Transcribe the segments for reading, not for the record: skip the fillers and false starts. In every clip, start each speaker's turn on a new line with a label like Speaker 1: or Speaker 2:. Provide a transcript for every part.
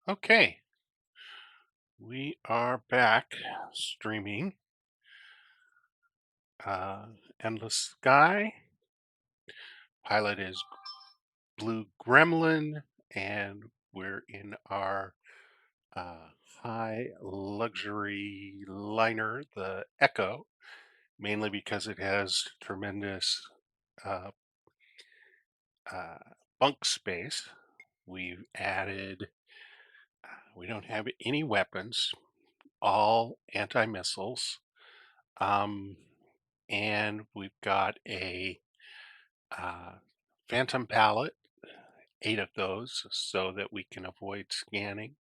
Speaker 1: Okay, we are back streaming uh, Endless Sky. Pilot is Blue Gremlin, and we're in our uh, high luxury liner, the Echo, mainly because it has tremendous uh, uh, bunk space. We've added, we don't have any weapons, all anti missiles. Um, and we've got a uh, phantom pallet, 8 of those, so that we can avoid scanning.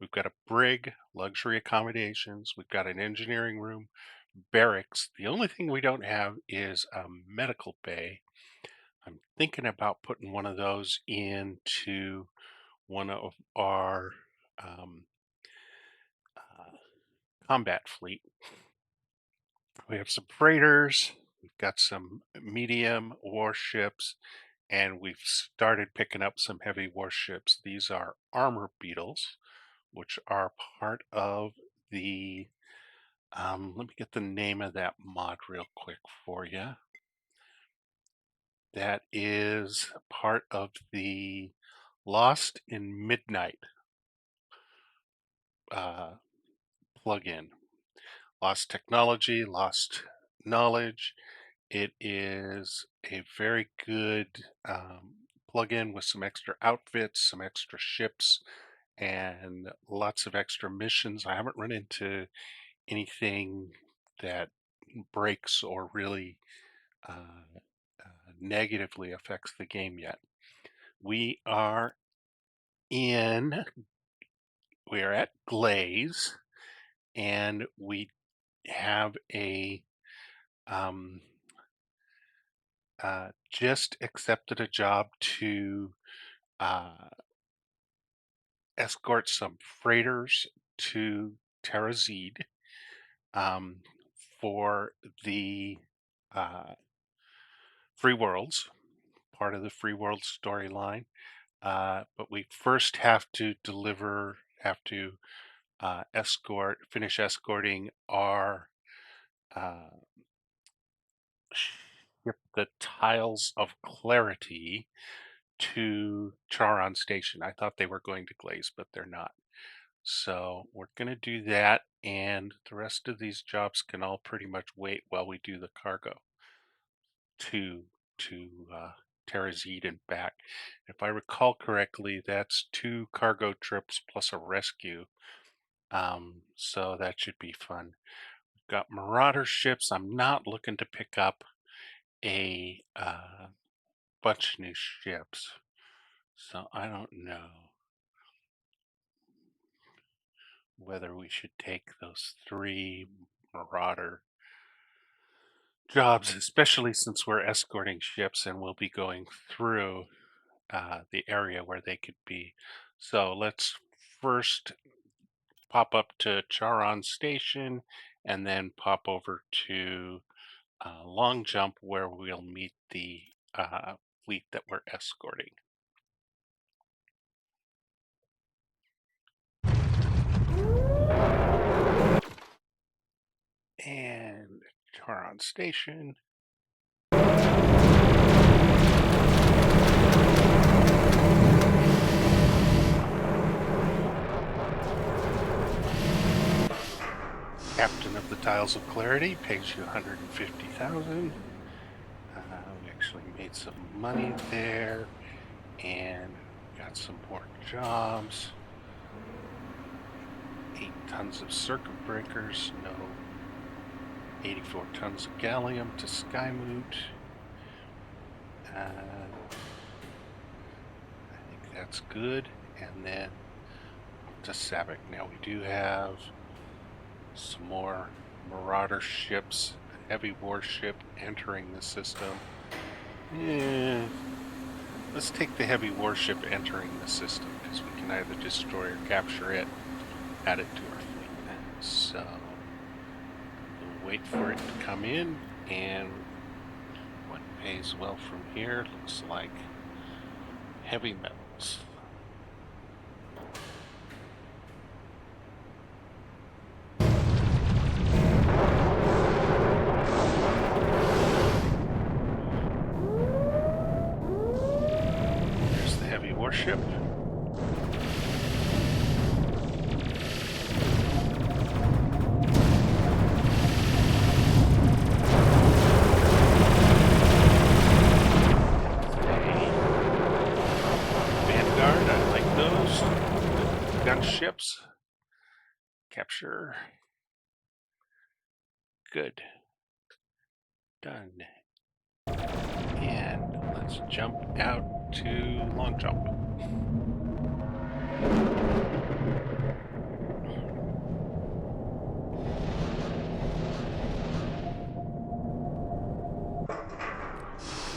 Speaker 1: We've got a brig, luxury accommodations. We've got an engineering room, barracks. The only thing we don't have is a medical bay. I'm thinking about putting one of those into one of our um, uh, combat fleet. We have some freighters. We've got some medium warships, and we've started picking up some heavy warships. These are armor beetles, which are part of the. Let me get the name of that mod real quick for you. That is part of the Lost in Midnight uh, plugin. Lost technology, lost knowledge. It is a very good plugin with some extra outfits, some extra ships, and lots of extra missions. I haven't run into anything that breaks or really negatively affects the game yet. We are in, we are at Glaze, and we have a um, just accepted a job to uh, escort some freighters to Terrazid um, for the uh, Free Worlds, part of the Free World storyline. But we first have to finish escorting our uh, ship, the Tiles of Clarity, to Charon Station. I thought they were going to Glaze, but they're not. So we're going to do that, and the rest of these jobs can all pretty much wait while we do the cargo to to Terrazid and back. If I recall correctly, that's 2 cargo trips plus a rescue. So that should be fun. We've got Marauder ships. I'm not looking to pick up a bunch of new ships, so I don't know whether we should take those 3 Marauder jobs, especially since we're escorting ships and we'll be going through the area where they could be. So let's first pop up to Charon Station and then pop over to Long Jump where we'll meet the fleet that we're escorting. And Charon Station. Captain of the Tiles of Clarity pays you 150,000. We actually made some money there, and got some more jobs. 8 tons of circuit breakers, no 84 tons of gallium to Skymoot. I think that's good. And then to Savick. Now we do have some more Marauder ships, Heavy Warship entering the system. Let's take the Heavy Warship entering the system because we can either destroy or capture it, add it to our fleet. So we'll wait for it to come in, and what pays well from here looks like heavy metals. Warship. Vanguard, I like those. Gunships. Capture. Good. Done. And let's jump out to long jump.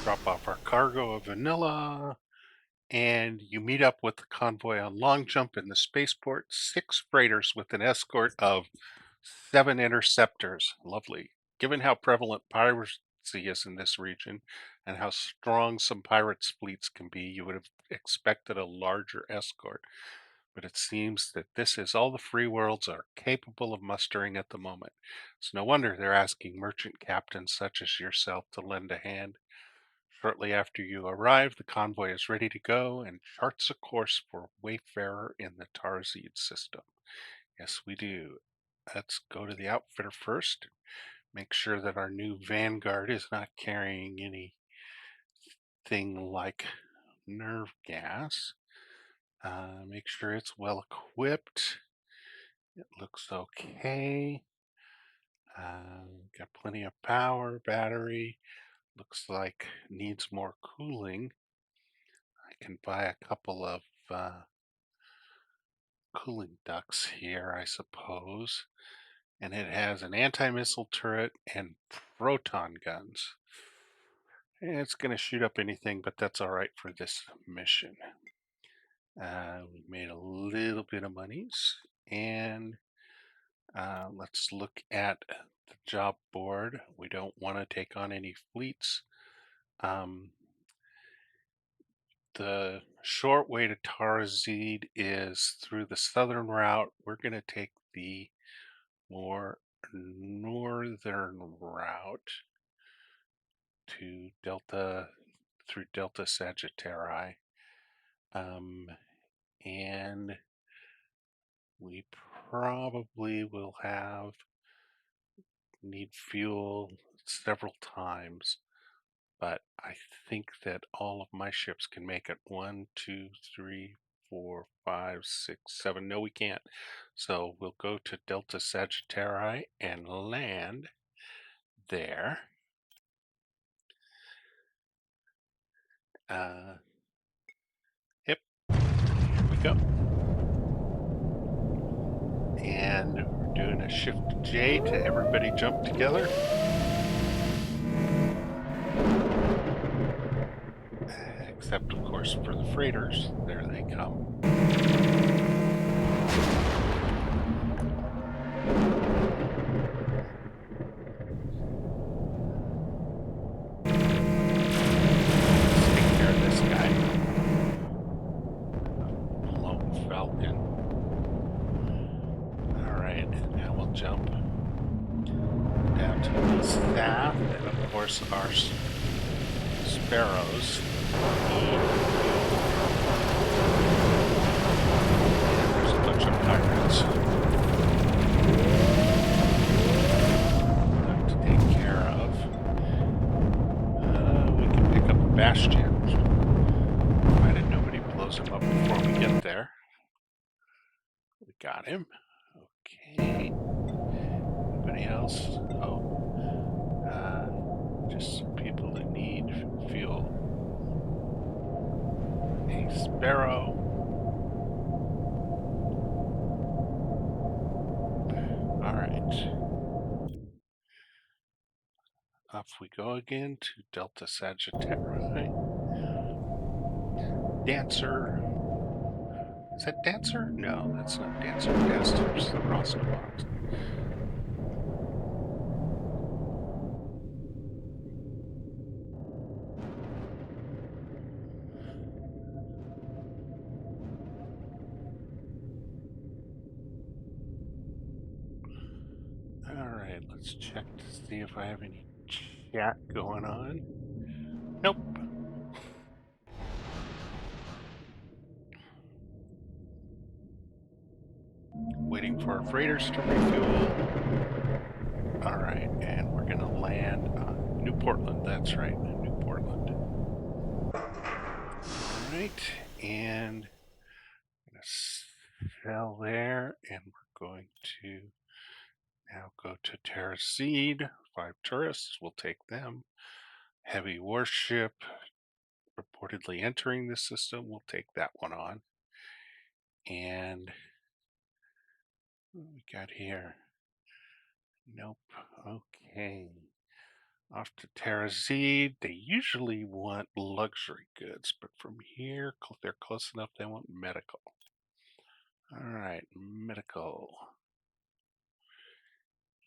Speaker 1: Drop off our cargo of vanilla, and you meet up with the convoy on long jump in the spaceport. 6 freighters with an escort of 7 interceptors. Lovely. Given how prevalent piracy is in this region and how strong some pirates' fleets can be, you would have expected a larger escort. But it seems that this is all the free worlds are capable of mustering at the moment. It's no wonder they're asking merchant captains such as yourself to lend a hand. Shortly after you arrive, the convoy is ready to go and charts a course for Wayfarer in the Tarzid system. Yes, we do. Let's go to the outfitter first. Make sure that our new Vanguard is not carrying anything like nerve gas. Make sure it's well equipped. It looks okay. Got plenty of power, battery. Looks like needs more cooling. I can buy a couple of cooling ducts here, I suppose. And it has an anti-missile turret and proton guns. It's going to shoot up anything, but that's all right for this mission. We made a little bit of monies, and let's look at the job board. We don't want to take on any fleets. The short way to Tarzid is through the southern route. We're going to take the more northern route to Delta through Delta Sagittarii. And we probably will need fuel several times, but I think that all of my ships can make it. 1, 2, 3, 4, 5, 6, 7. No, we can't. So we'll go to Delta Sagittarii and land there. Yep, here we go. And we're doing a Shift J to everybody jump together. Except, of course, for the freighters. There they come. Let's take care of this guy. Lone Falcon. Alright, now we'll jump down to the staff, and of course our sparrows. And there's a bunch of pirates to take care of. We can pick up a bastion, provided nobody blows him up before we get there. We got him. Okay. Anybody else? Oh. Just some people that need fuel. A sparrow. Alright. Off we go again to Delta Sagittarii. Dancer. Is that Dancer? No, that's not Dancer. Dancer's the Rostabot. Alright, let's check to see if I have any chat going on. Nope. waiting for our freighters to refuel. Alright, and we're gonna land on New Portland. That's right, New Portland. Alright, and I'm gonna sell there, and we're going to now go to Terra Seed. 5 tourists, we'll take them. Heavy Warship, reportedly entering the system, we'll take that one on. And what we got here? Nope. Okay. Off to Terrazid. They usually want luxury goods, but from here, they're close enough, they want medical. Alright, medical.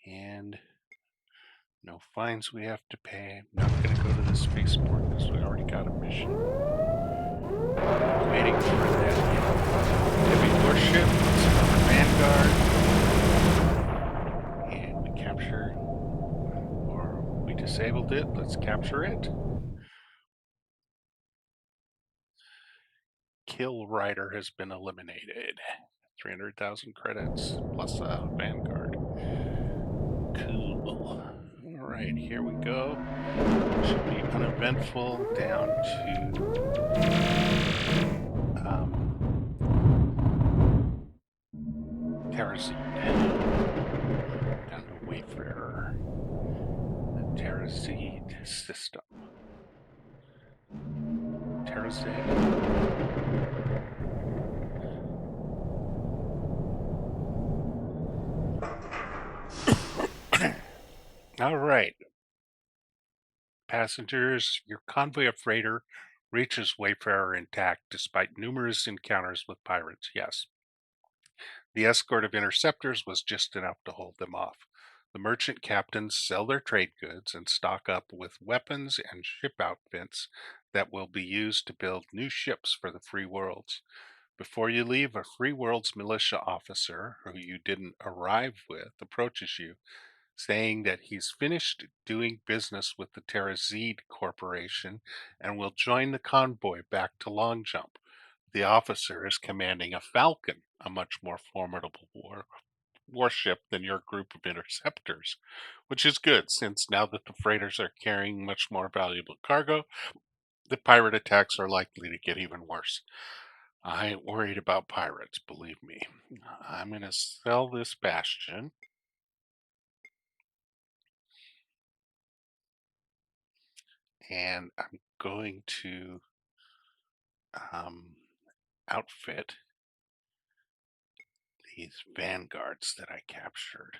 Speaker 1: And no fines we have to pay. I'm not going to go to the spaceport because we already got a mission. Waiting for that heavy warship. It's another Vanguard. And we capture, or we disabled it. Let's capture it. Kill Rider has been eliminated. 300,000 credits plus a Vanguard. Cool. Alright, here we go. Should be uneventful down to Terrazine. Down to Wayfarer. The Terrazine system. Terrazine. All right. Passengers, your convoy of freighter reaches Wayfarer intact despite numerous encounters with pirates. Yes. The escort of interceptors was just enough to hold them off. The merchant captains sell their trade goods and stock up with weapons and ship outfits that will be used to build new ships for the free worlds. Before you leave, a free worlds militia officer, who you didn't arrive with, approaches you, saying that he's finished doing business with the Terrazid Corporation and will join the convoy back to Long Jump. The officer is commanding a Falcon, a much more formidable warship than your group of interceptors, which is good since now that the freighters are carrying much more valuable cargo, the pirate attacks are likely to get even worse. I ain't worried about pirates, believe me. I'm going to sell this bastion. And I'm going to outfit these vanguards that I captured.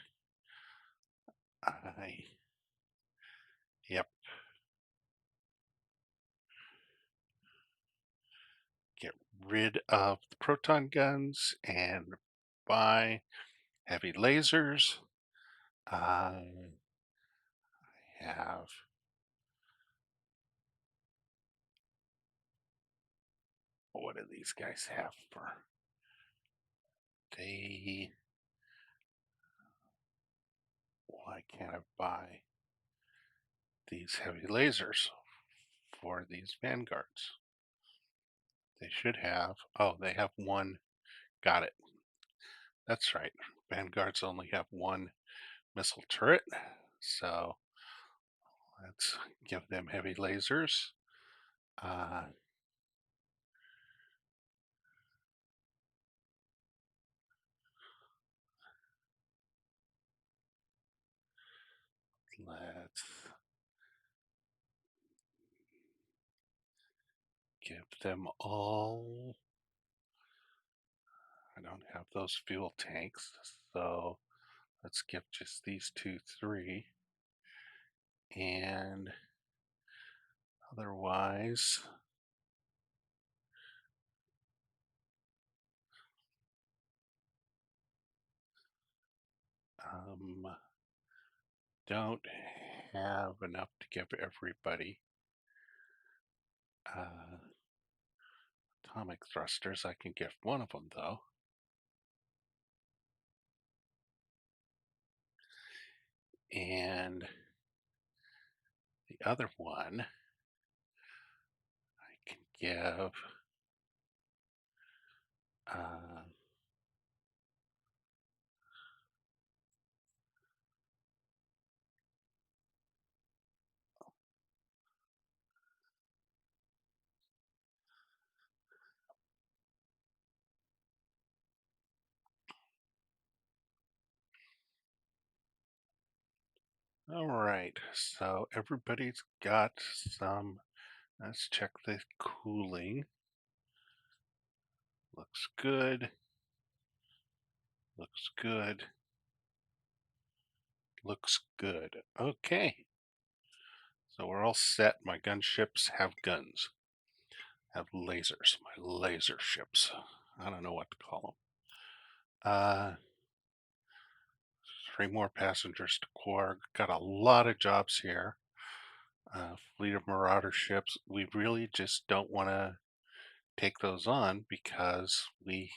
Speaker 1: Yep. Get rid of the proton guns and buy heavy lasers. I have what do these guys have for? Why can't I buy these heavy lasers for these vanguards? They should have. Oh, they have one. Got it. That's right. Vanguards only have one missile turret. So let's give them heavy lasers. Let's give them all. I don't have those fuel tanks, so let's give just these 2, 3. And otherwise, don't have enough to give everybody. Atomic thrusters, I can give one of them though. And the other one I can give All right, so everybody's got some. Let's check the cooling. Looks good. Looks good. Looks good. Okay, so we're all set. My gunships have guns, have lasers. My laser ships. I don't know what to call them. 3 more passengers to Quarg. Got a lot of jobs here. Fleet of Marauder ships. We really just don't want to take those on because we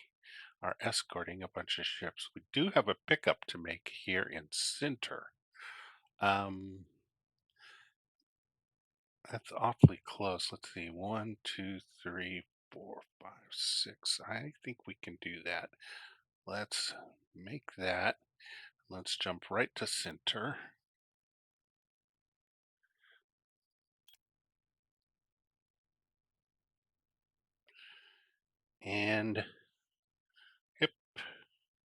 Speaker 1: are escorting a bunch of ships. We do have a pickup to make here in Center. That's awfully close. Let's see. 1, 2, 3, 4, 5, 6. I think we can do that. Let's make that. Let's jump right to Center. And hip.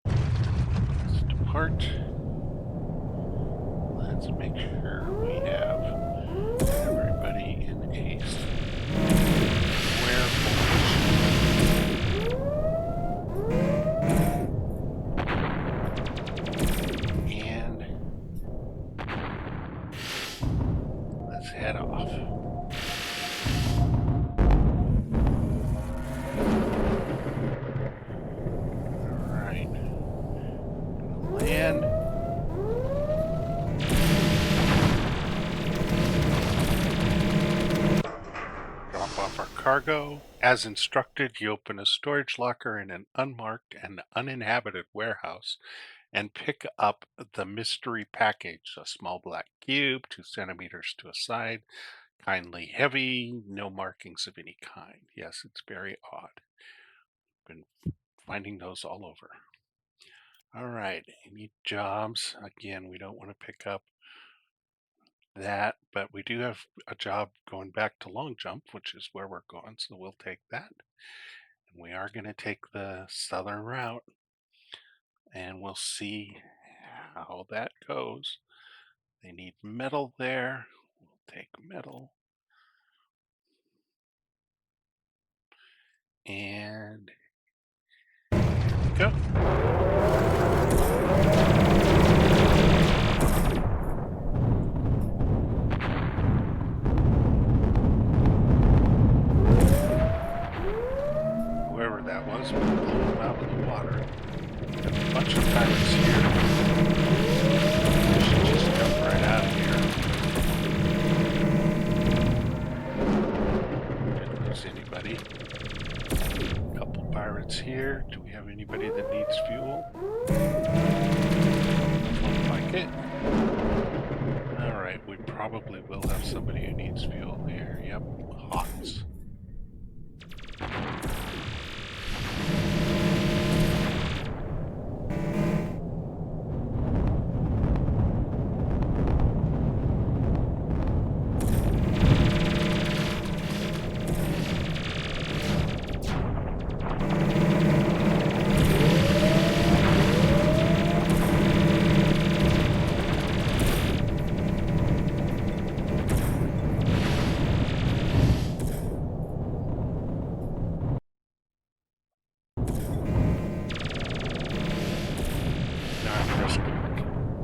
Speaker 1: Let's depart. Let's make sure we have everybody in a square formation. And let's head off. Alright. Land. Drop off our cargo. As instructed, you open a storage locker in an unmarked and uninhabited warehouse and pick up the mystery package, a small black cube, 2 centimeters to a side, kindly heavy, no markings of any kind. Yes, it's very odd. Been finding those all over. All right, any jobs? Again, we don't want to pick up that, but we do have a job going back to long jump, which is where we're going, so we'll take that. And we are going to take the southern route, and we'll see how that goes. They need metal there. We'll take metal. And go. Whoever that was, we'll blow them out of the water. Got a bunch of pirates here. We should just jump right out of here. Didn't lose anybody. A couple pirates here. Do we have anybody that needs fuel? Looks like it. Alright, we probably will have somebody who needs fuel here. Yep, Hawks.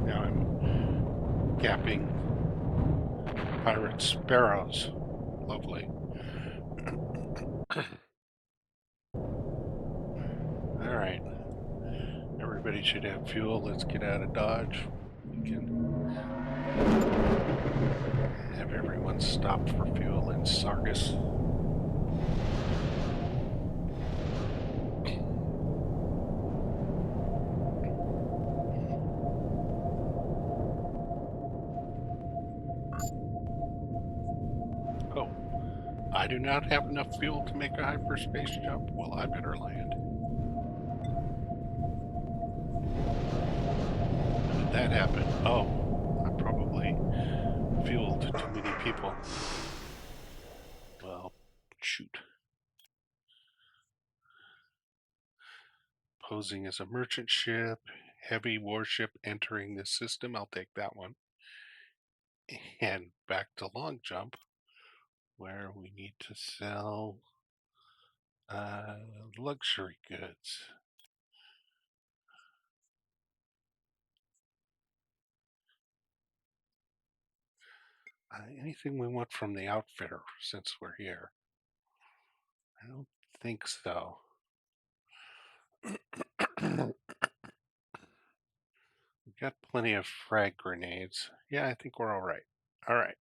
Speaker 1: Now I'm gapping pirate sparrows. Lovely. Alright. Everybody should have fuel. Let's get out of Dodge. We can have everyone stop for fuel in Sargus. Oh, I do not have enough fuel to make a hyperspace jump. Well, I better land. How did that happen? Oh, I probably fueled too many people. Well, shoot. Posing as a merchant ship, heavy warship entering the system. I'll take that one. And back to long jump, where we need to sell luxury goods. Anything we want from the outfitter since we're here? I don't think so. We've got plenty of frag grenades. Yeah, I think we're all right. All right.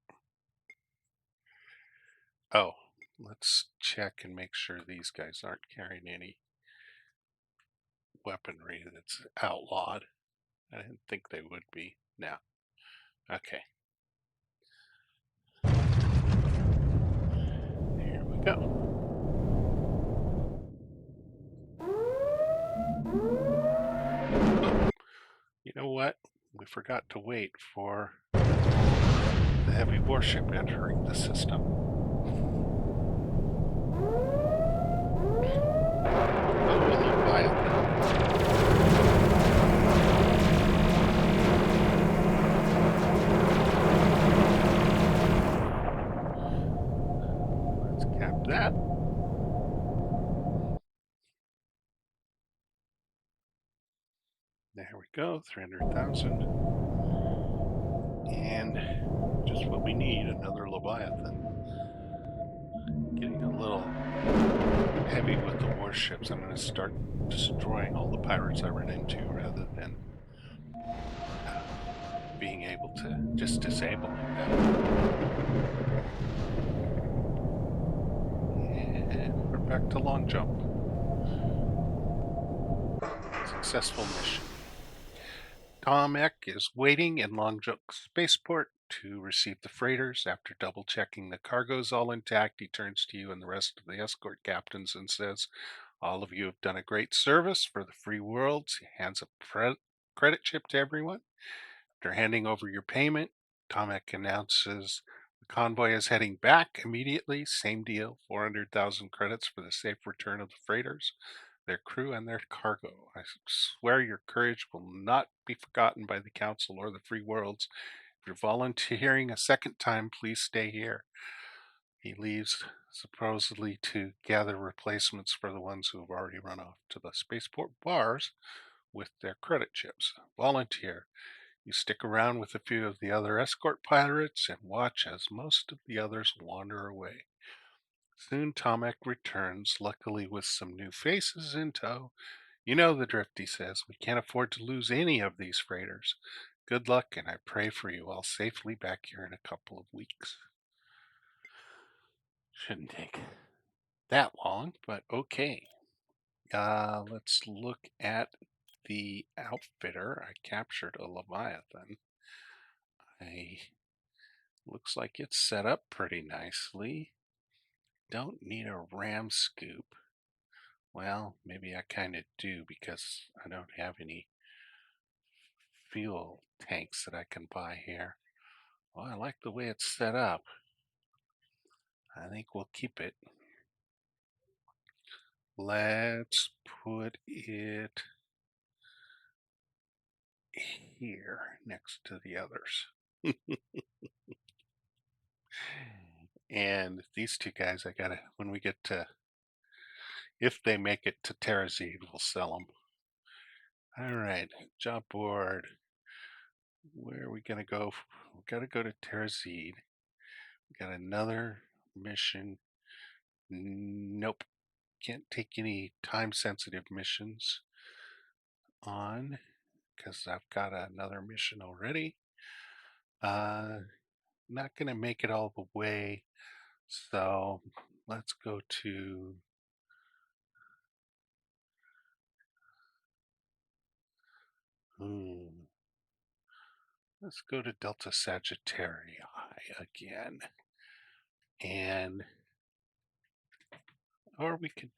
Speaker 1: Oh, let's check and make sure these guys aren't carrying any weaponry that's outlawed. I didn't think they would be. No. Okay. Here we go. Oh, you know what? We forgot to wait for the heavy warship entering the system. Oh, a Leviathan. Let's cap that. There we go, 300,000. And just what we need, another Leviathan. Getting a little heavy with the warships. I'm going to start destroying all the pirates I run into rather than being able to just disable them. And we're back to long jump. Successful mission. Tom Eck is waiting in Long Jump Spaceport to receive the freighters. After double checking the cargo's all intact, he turns to you and the rest of the escort captains and says, "All of you have done a great service for the free worlds." He hands a credit chip to everyone. After handing over your payment, Tomek announces the convoy is heading back immediately. Same deal, 400,000 credits for the safe return of the freighters, their crew, and their cargo. I swear your courage will not be forgotten by the Council or the Free Worlds. If you're volunteering a second time, please stay here. He leaves, supposedly to gather replacements for the ones who have already run off to the spaceport bars with their credit chips. Volunteer. You stick around with a few of the other escort pirates and watch as most of the others wander away. Soon Tomek returns, luckily with some new faces in tow. "You know the drift," he says. "We can't afford to lose any of these freighters. Good luck, and I pray for you all safely back here in a couple of weeks." Shouldn't take that long, but okay. Let's look at the outfitter. I captured a Leviathan. I Looks like it's set up pretty nicely. Don't need a ram scoop. Well, maybe I kind of do because I don't have any fuel tanks that I can buy here. Well, I like the way it's set up. I think we'll keep it. Let's put it here next to the others. And these two guys, I gotta, when we get to, if they make it to Terrazine, we'll sell them. All right, job board. Where are we gonna go? We gotta go to Terrazine. We got another mission. Nope. Can't take any time sensitive missions on because I've got another mission already. Not going to make it all the way. So let's go to let's go to Delta Sagittarii again. And or we could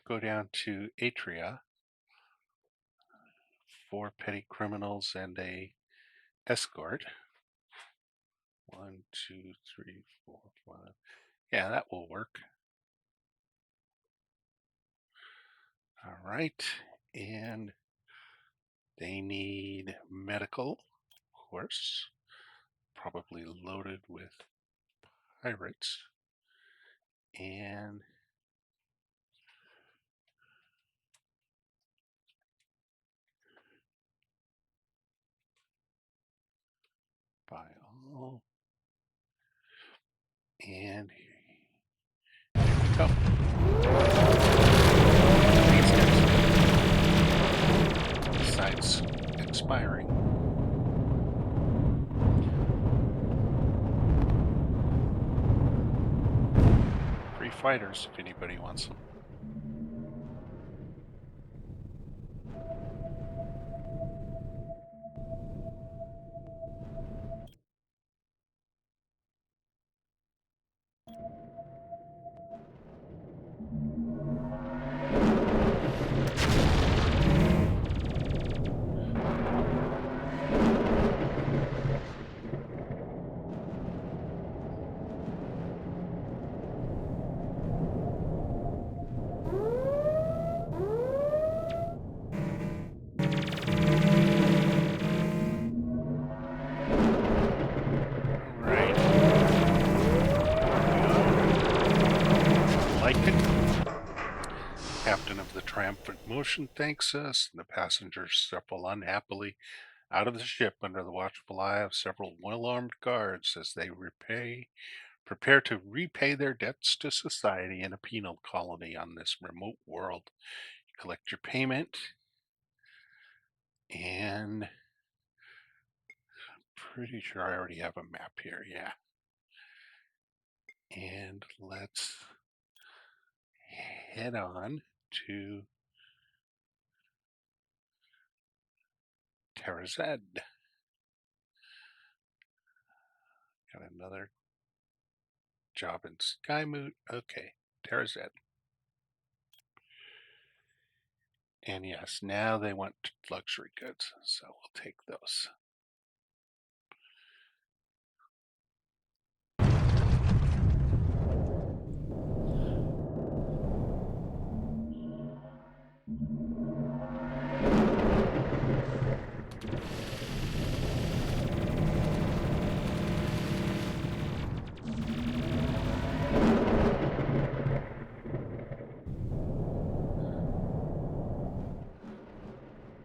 Speaker 1: go down to Atria, 4 petty criminals and a escort. 1, 2, 3, 4, 5. Yeah, that will work. All right. And they need medical, of course, probably loaded with pirates. And buy all. And here we go. Besides expiring. Free fighters if anybody wants them. Captain of the triumphant motion thanks us, and the passengers shuffle unhappily out of the ship under the watchful eye of several well-armed guards as they prepare to repay their debts to society in a penal colony on this remote world. You collect your payment, and I'm pretty sure I already have a map here, yeah. And let's head on to Terrazed. Got another job in Skymoot. Okay, Terrazed. And yes, now they want luxury goods, so we'll take those.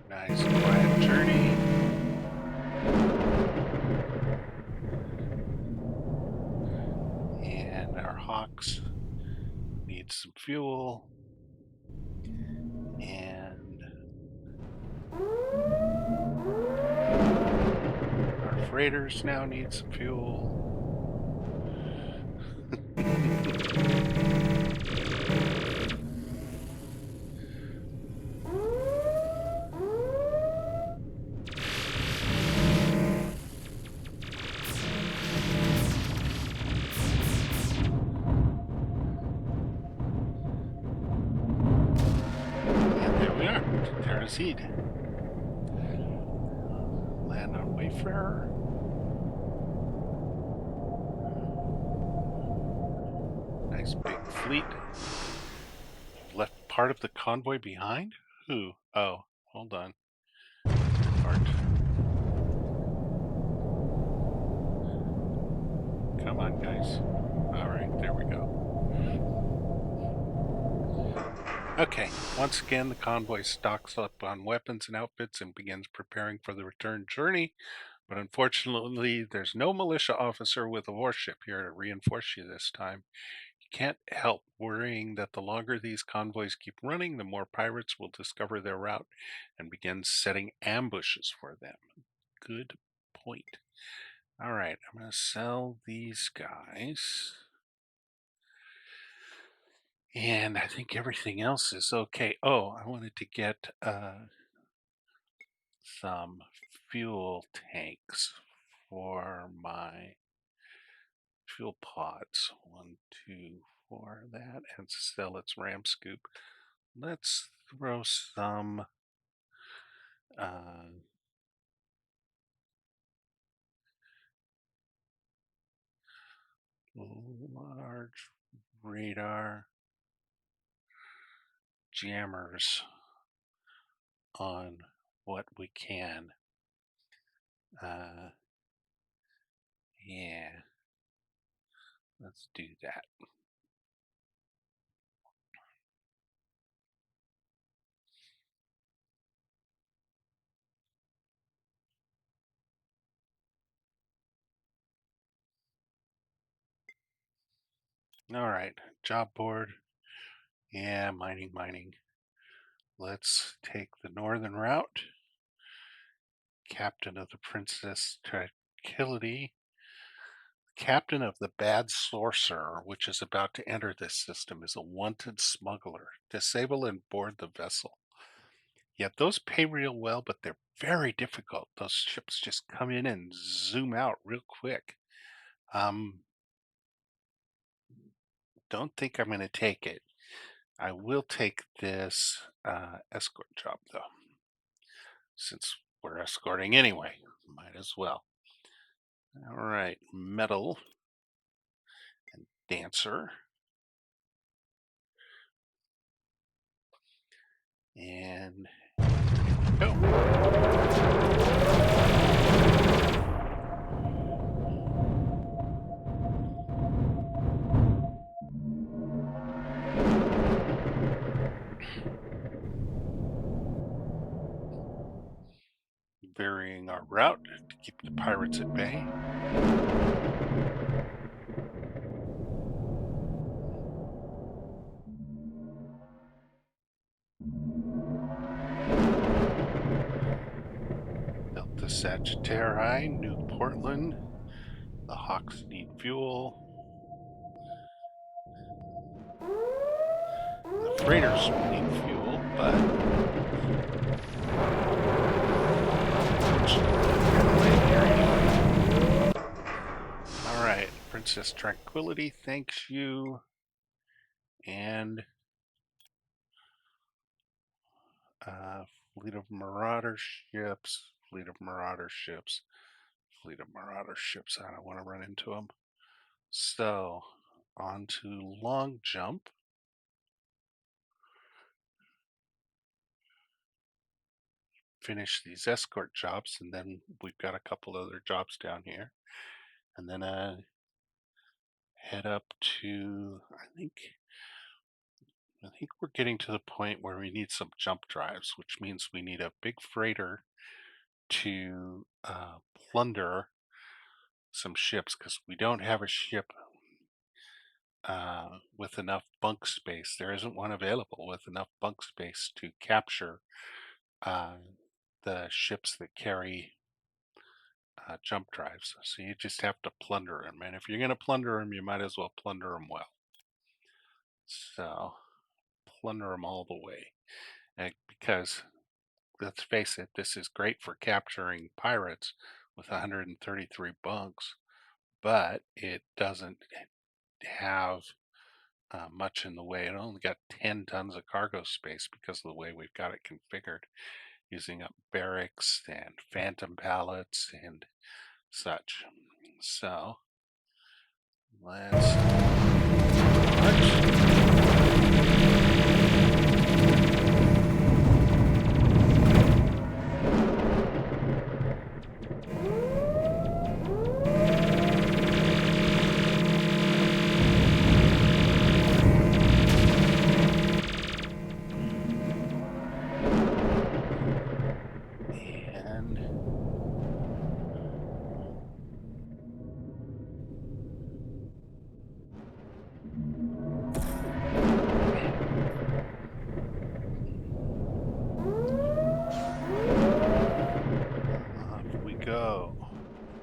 Speaker 1: Nice quiet journey. And our hawks need some fuel. And our freighters now need some fuel. Terrazed. Land on Wayfarer. Nice big fleet. Left part of the convoy behind? Who? Oh, hold on. Part. Come on, guys. Alright, there we go. Okay, once again, the convoy stocks up on weapons and outfits and begins preparing for the return journey. But unfortunately, there's no militia officer with a warship here to reinforce you this time. You can't help worrying that the longer these convoys keep running, the more pirates will discover their route and begin setting ambushes for them. Good point. All right, I'm going to sell these guys. And I think everything else is okay. Oh, I wanted to get some fuel tanks for my fuel pods. 1, 2, 4, that, and sell its ram scoop. Let's throw some large radar jammers on what we can. Yeah, let's do that. All right, job board. Yeah, mining, mining. Let's take the northern route. Captain of the Princess Tranquility. Captain of the Bad Sorcerer, which is about to enter this system, is a wanted smuggler. Disable and board the vessel. Yet those pay real well, but they're very difficult. Those ships just come in and zoom out real quick. Don't think I'm going to take it. I will take this escort job, though, since we're escorting anyway. Might as well. All right, metal and dancer. And go. Varying our route to keep the pirates at bay. Built the Sagittarius, New Portland. The Hawks need fuel. The freighters need fuel, but all right, Princess Tranquility thanks you, and fleet of marauder ships, fleet of marauder ships, fleet of marauder ships. I don't want to run into them. So on to long jump. Finish these escort jobs, and then we've got a couple other jobs down here, and then head up to I think we're getting to the point where we need some jump drives, which means we need a big freighter to plunder some ships, because we don't have a ship with enough bunk space. There isn't one available with enough bunk space to capture uh, the ships that carry jump drives. So you just have to plunder them. And if you're going to plunder them, you might as well plunder them well. So plunder them all the way. Because let's face it, this is great for capturing pirates with 133 bunks, but it doesn't have much in the way. It only got 10 tons of cargo space because of the way we've got it configured, using up barracks and phantom pallets and such. So let's march. Go.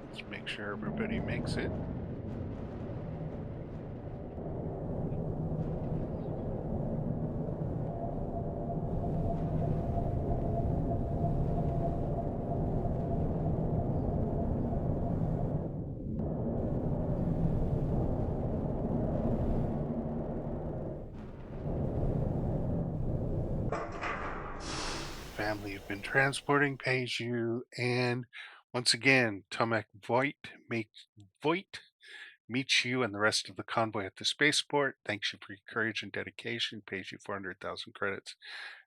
Speaker 1: Let's make sure everybody makes it. Family you've been transporting pays you, and once again, Tomek Voigt meets you and the rest of the convoy at the spaceport, thanks you for your courage and dedication, pays you 400,000 credits.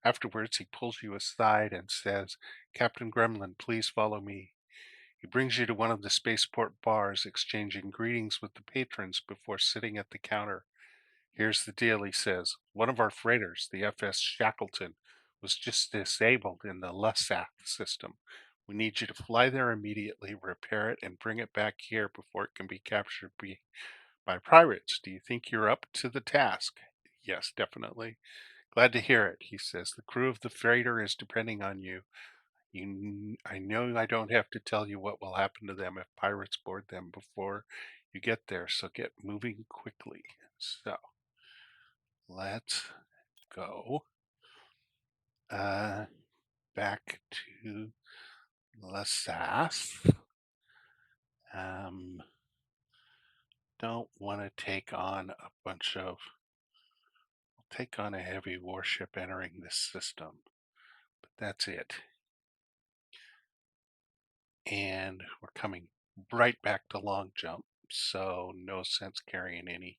Speaker 1: Afterwards, he pulls you aside and says, Captain Gremlin, please follow me. He brings you to one of the spaceport bars, exchanging greetings with the patrons before sitting at the counter. Here's the deal, he says. One of our freighters, the FS Shackleton, was just disabled in the LUSAF system. We need you to fly there immediately, repair it, and bring it back here before it can be captured by pirates. Do you think you're up to the task? Yes, definitely. Glad to hear it, he says. The crew of the freighter is depending on you. I know I don't have to tell you what will happen to them if pirates board them before you get there, so get moving quickly. So, let's go back to Lasasse. Don't want to take on a bunch of... We'll take on a heavy warship entering this system, but that's it. And we're coming right back to long jump, so no sense carrying any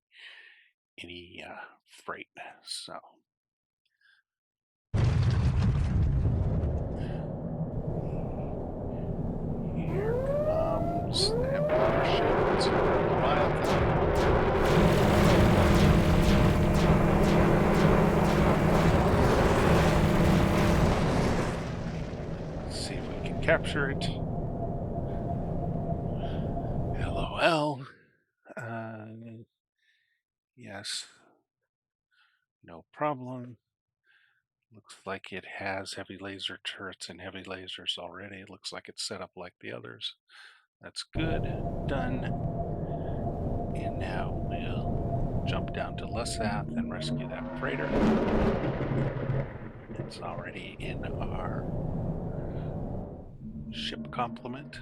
Speaker 1: freight. So here comes the Heavy Warship. It's Leviathan. Let's see if we can capture it. LOL. Yes. No problem. Looks like it has heavy laser turrets and heavy lasers already. It looks like it's set up like the others. That's good. Done. And now we'll jump down to Lesath and rescue that freighter. It's already in our ship complement.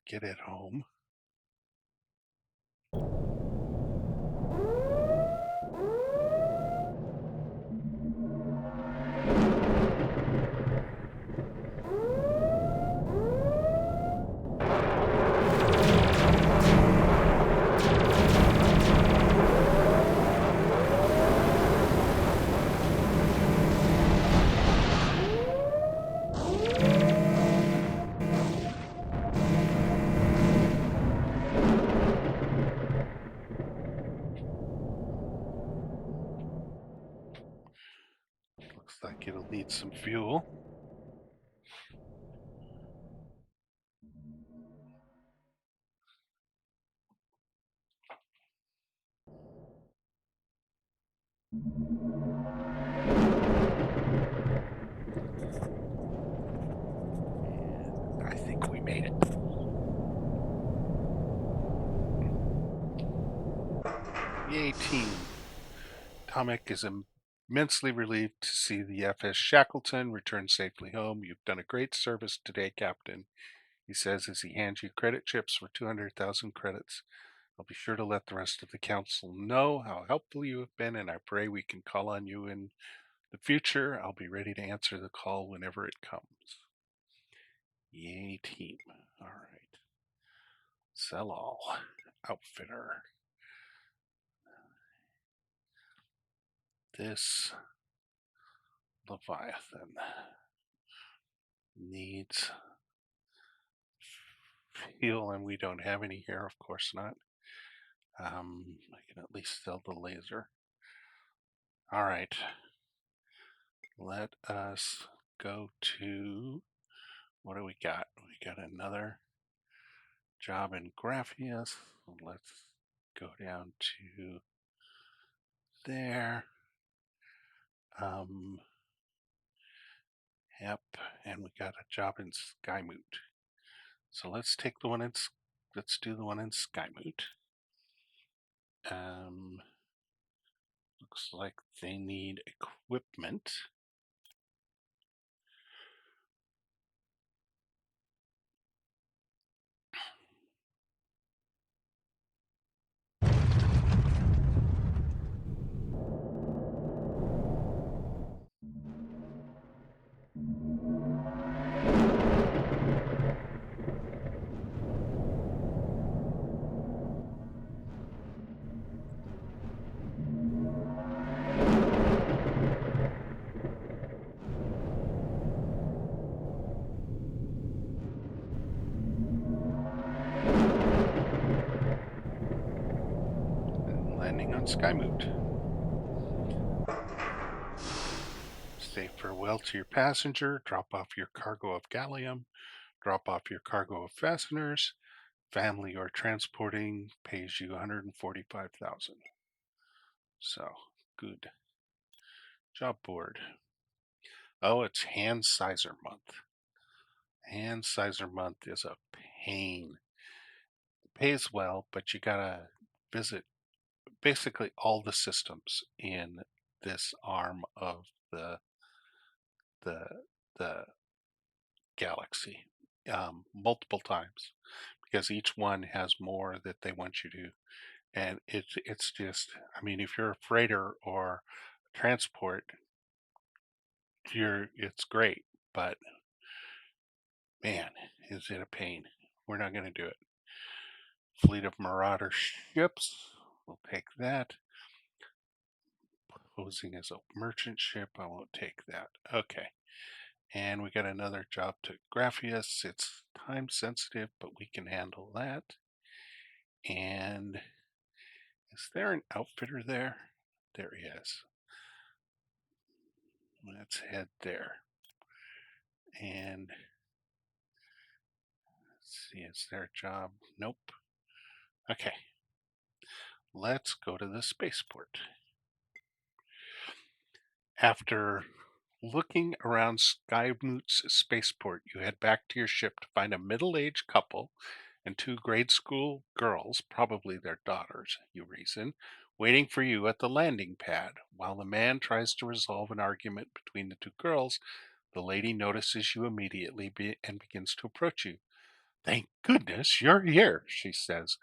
Speaker 1: Get it home. Looks like it'll need some fuel. I think we made it. Yay, team. Tomek is immensely relieved to see the FS Shackleton return safely home. You've done a great service today, Captain, he says as he hands you credit chips for 200,000 credits. I'll be sure to let the rest of the council know how helpful you have been, and I pray we can call on you in the future. I'll be ready to answer the call whenever it comes. Yay, team. All right. Sell all. Outfitter. This Leviathan needs fuel, and we don't have any here, of course not. I can at least sell the laser. All right. Let us go to... What do we got? We got another job in Graphius. Let's go down to there. Yep, and we got a job in Skymoot. So let's take the one in... Let's do the one in Skymoot. Looks like they need equipment. landing on Skymoot. Say farewell to your passenger, drop off your cargo of gallium, drop off your cargo of fasteners. Family you're transporting pays you 145,000. So, good. Job board. Oh, it's hand sizer month. Hand sizer month is a pain. It pays well, but you gotta visit basically all the systems in this arm of the the galaxy multiple times because each one has more that they want you to. And it's just, I mean, if you're a freighter or transport, it's great, but man, is it a pain. We're not going to do it. Fleet of Marauder ships, we'll take that. Posing as a merchant ship, I won't take that. Okay. And we got another job to Graphius. It's time sensitive, but we can handle that. And is there an outfitter there? There he is. Let's head there. And let's see, is there a job? Nope. Okay. Let's go to the spaceport. After looking around Skymoot's spaceport, you head back to your ship to find a middle-aged couple and two grade school girls, probably their daughters, you reason, waiting for you at the landing pad. While the man tries to resolve an argument between the two girls, the lady notices you immediately and begins to approach you. "Thank goodness you're here," she says.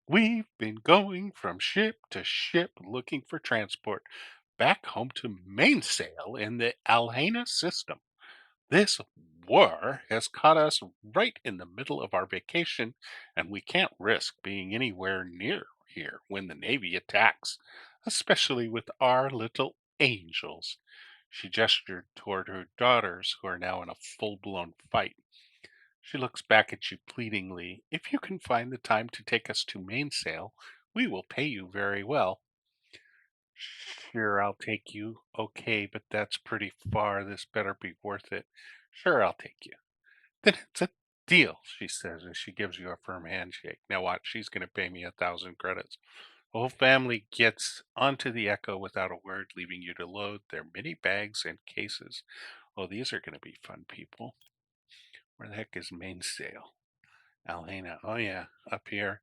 Speaker 1: "We've been going from ship to ship looking for transport back home to Mainsail in the Alhena system. This war has caught us right in the middle of our vacation, and we can't risk being anywhere near here when the Navy attacks, especially with our little angels." She gestured toward her daughters, who are now in a full-blown fight. She looks back at you pleadingly. "If you can find the time to take us to Mainsail, we will pay you very well." "Sure, I'll take you." "Okay, but that's pretty far. This better be worth it." "Sure, I'll take you." "Then it's a deal," she says as she gives you a firm handshake. Now watch, she's going to pay me 1,000 credits. The whole family gets onto the Echo without a word, leaving you to load their mini bags and cases. Oh, these are going to be fun people. Where the heck is Mainsail? Alhena. Oh yeah, up here.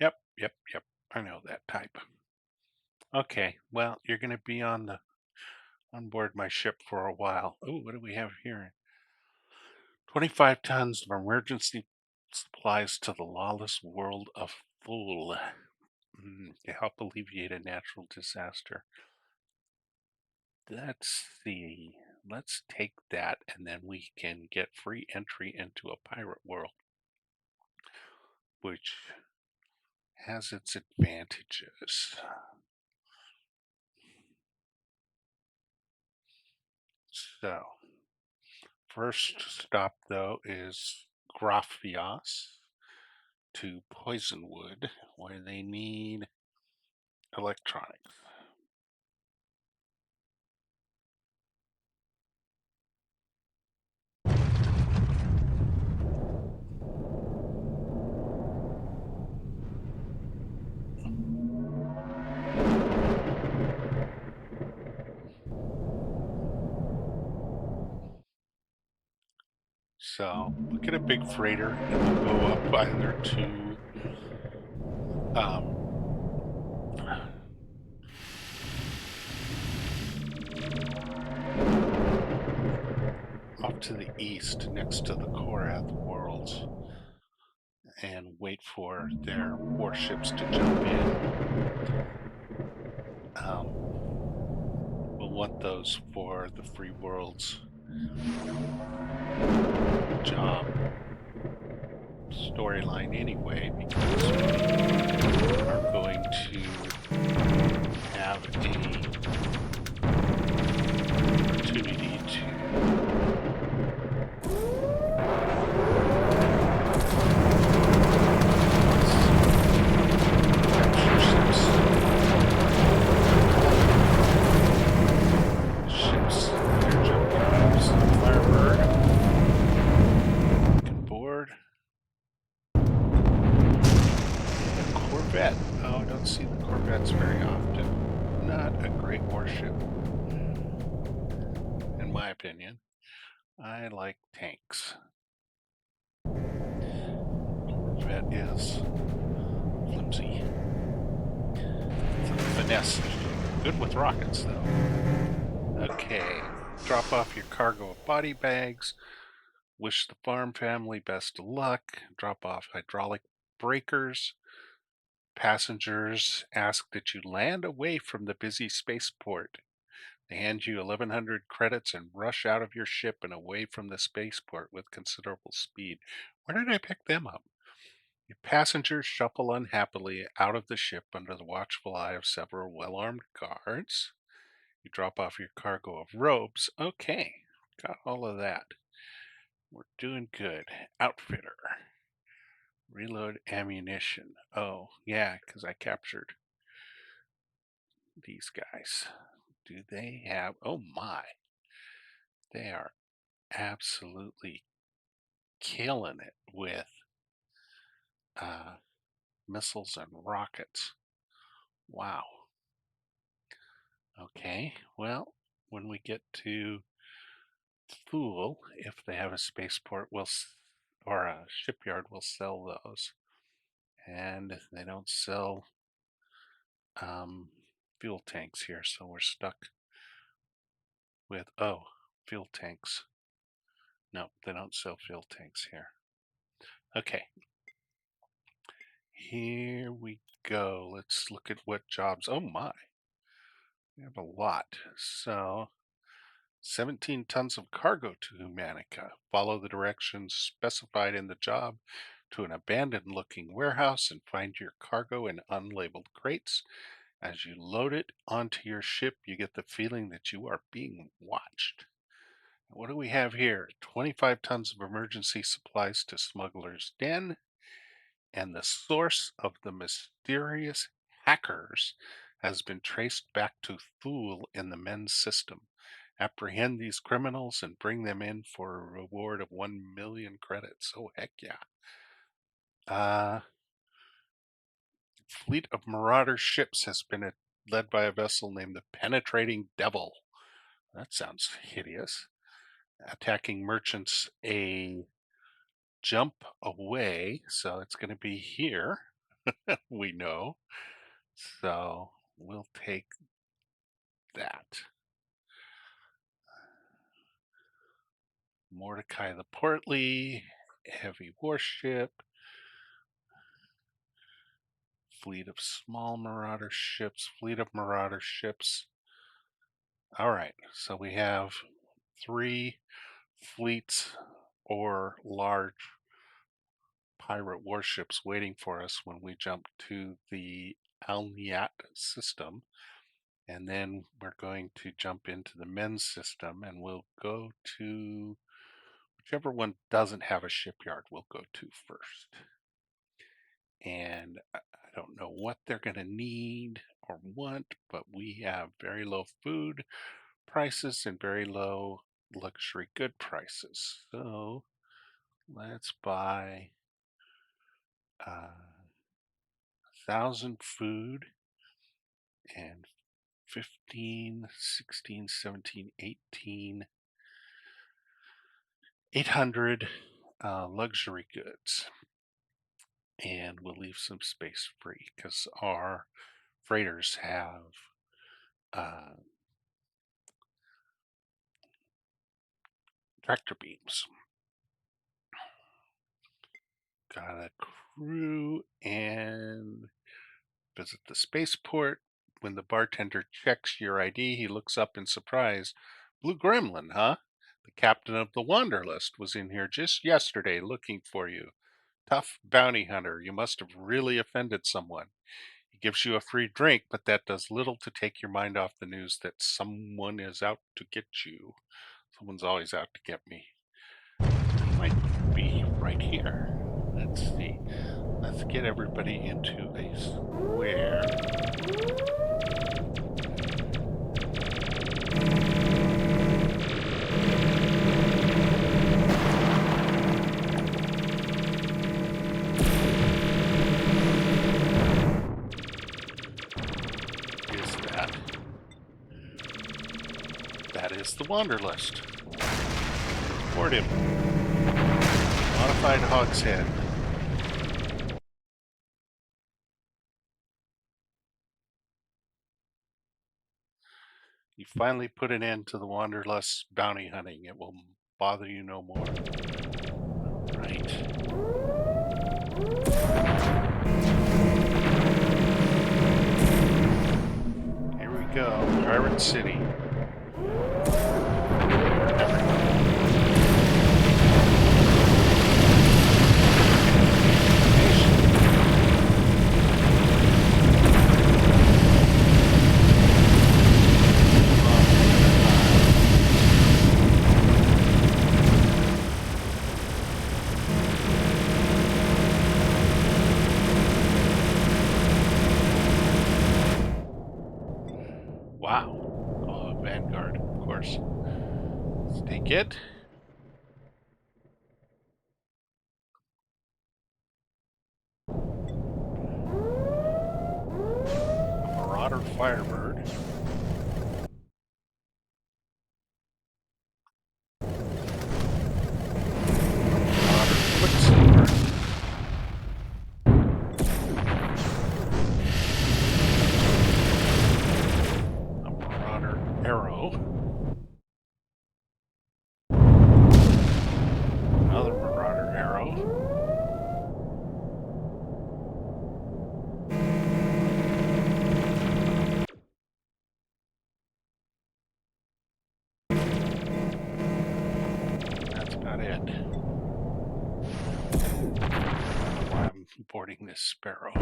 Speaker 1: Yep. I know that type. Okay, well, you're going to be on board my ship for a while. Oh, what do we have here? 25 tons of emergency supplies to the lawless world of Thule to help alleviate a natural disaster. Let's see. Let's take that, and then we can get free entry into a pirate world, which has its advantages. So, first stop, though, is Graphias to Poisonwood, where they need electronics. So we'll get a big freighter and we'll go up either to off to the east next to the Korath worlds and wait for their warships to jump in. We'll want those for the free worlds job storyline anyway, because we are going to have an opportunity to capture ships don't see the Corvettes very often. Not a great warship, in my opinion. I like tanks. Corvette is flimsy. It's a finesse. Good with rockets, though. Okay, drop off your cargo of body bags. Wish the farm family best of luck. Drop off hydraulic breakers. Passengers ask that you land away from the busy spaceport. They hand you 1,100 credits and rush out of your ship and away from the spaceport with considerable speed. Where did I pick them up? Your passengers shuffle unhappily out of the ship under the watchful eye of several well-armed guards. You drop off your cargo of robes. Okay, got all of that. We're doing good. Outfitter. Reload ammunition. Oh, yeah, because I captured these guys. Do they have... Oh my. They are absolutely killing it with missiles and rockets. Wow. Okay, well, when we get to Thule, if they have a spaceport, or a shipyard, we'll sell those. And they don't sell fuel tanks here, so we're stuck with, oh, fuel tanks. No, they don't sell fuel tanks here. Okay. Here we go. Let's look at what jobs. Oh my. We have a lot. So 17 tons of cargo to Humanica. Follow the directions specified in the job to an abandoned looking warehouse and find your cargo in unlabeled crates. As you load it onto your ship, you get the feeling that you are being watched. What do we have here? 25 tons of emergency supplies to Smuggler's Den. And the source of the mysterious hackers has been traced back to Thule in the men's system. Apprehend these criminals and bring them in for a reward of 1 million credits. Oh, heck yeah. Fleet of marauder ships has been led by a vessel named the Penetrating Devil. That sounds hideous. Attacking merchants a jump away, so it's going to be here. We know. So we'll take that. Mordecai the Portly, Heavy Warship, fleet of small marauder ships, fleet of marauder ships. All right, so we have 3 fleets or large pirate warships waiting for us when we jump to the Alniat system. And then we're going to jump into the men's system and we'll go to whichever one doesn't have a shipyard, we'll go to first. And I don't know what they're going to need or want, but we have very low food prices and very low luxury good prices. So let's buy 1,000 food and 15, 16, 17, 18, 800 luxury goods. And we'll leave some space free because our freighters have tractor beams. Got a crew and visit the spaceport. When the bartender checks your ID, he looks up in surprise. Blue Gremlin, huh? The captain of the Wanderlust was in here just yesterday looking for you. Tough bounty hunter, you must have really offended someone. He gives you a free drink, but that does little to take your mind off the news that someone is out to get you. Someone's always out to get me. It might be right here. Let's see. Let's get everybody into a square. is the Wanderlust. Board him. Modified Hogshead. You finally put an end to the Wanderlust's bounty hunting. It will bother you no more. Right. Here we go. Pirate City. Wow. Oh, Vanguard, of course. Let's take it. Marauder Firebird. Marauder Quicksilver. A Marauder Arrow. Another Marauder Arrow. That's about it. Why I'm boarding this Sparrow.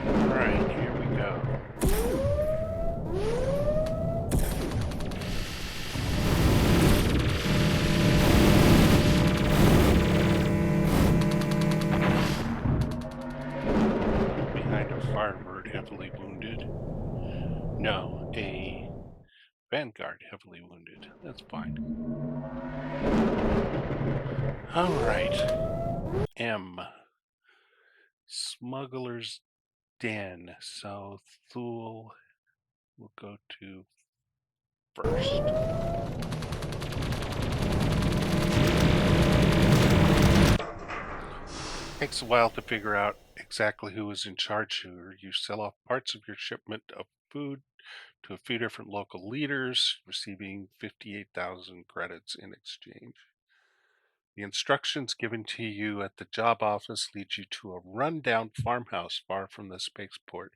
Speaker 1: Alright, here we go. Behind a Firebird heavily wounded. No, a Vanguard heavily wounded. That's fine. Alright. M. Smuggler's Den. So Thule will go to first. Takes a while to figure out exactly who is in charge here. You sell off parts of your shipment of food to a few different local leaders, receiving 58,000 credits in exchange. The instructions given to you at the job office lead you to a rundown farmhouse far from the spaceport.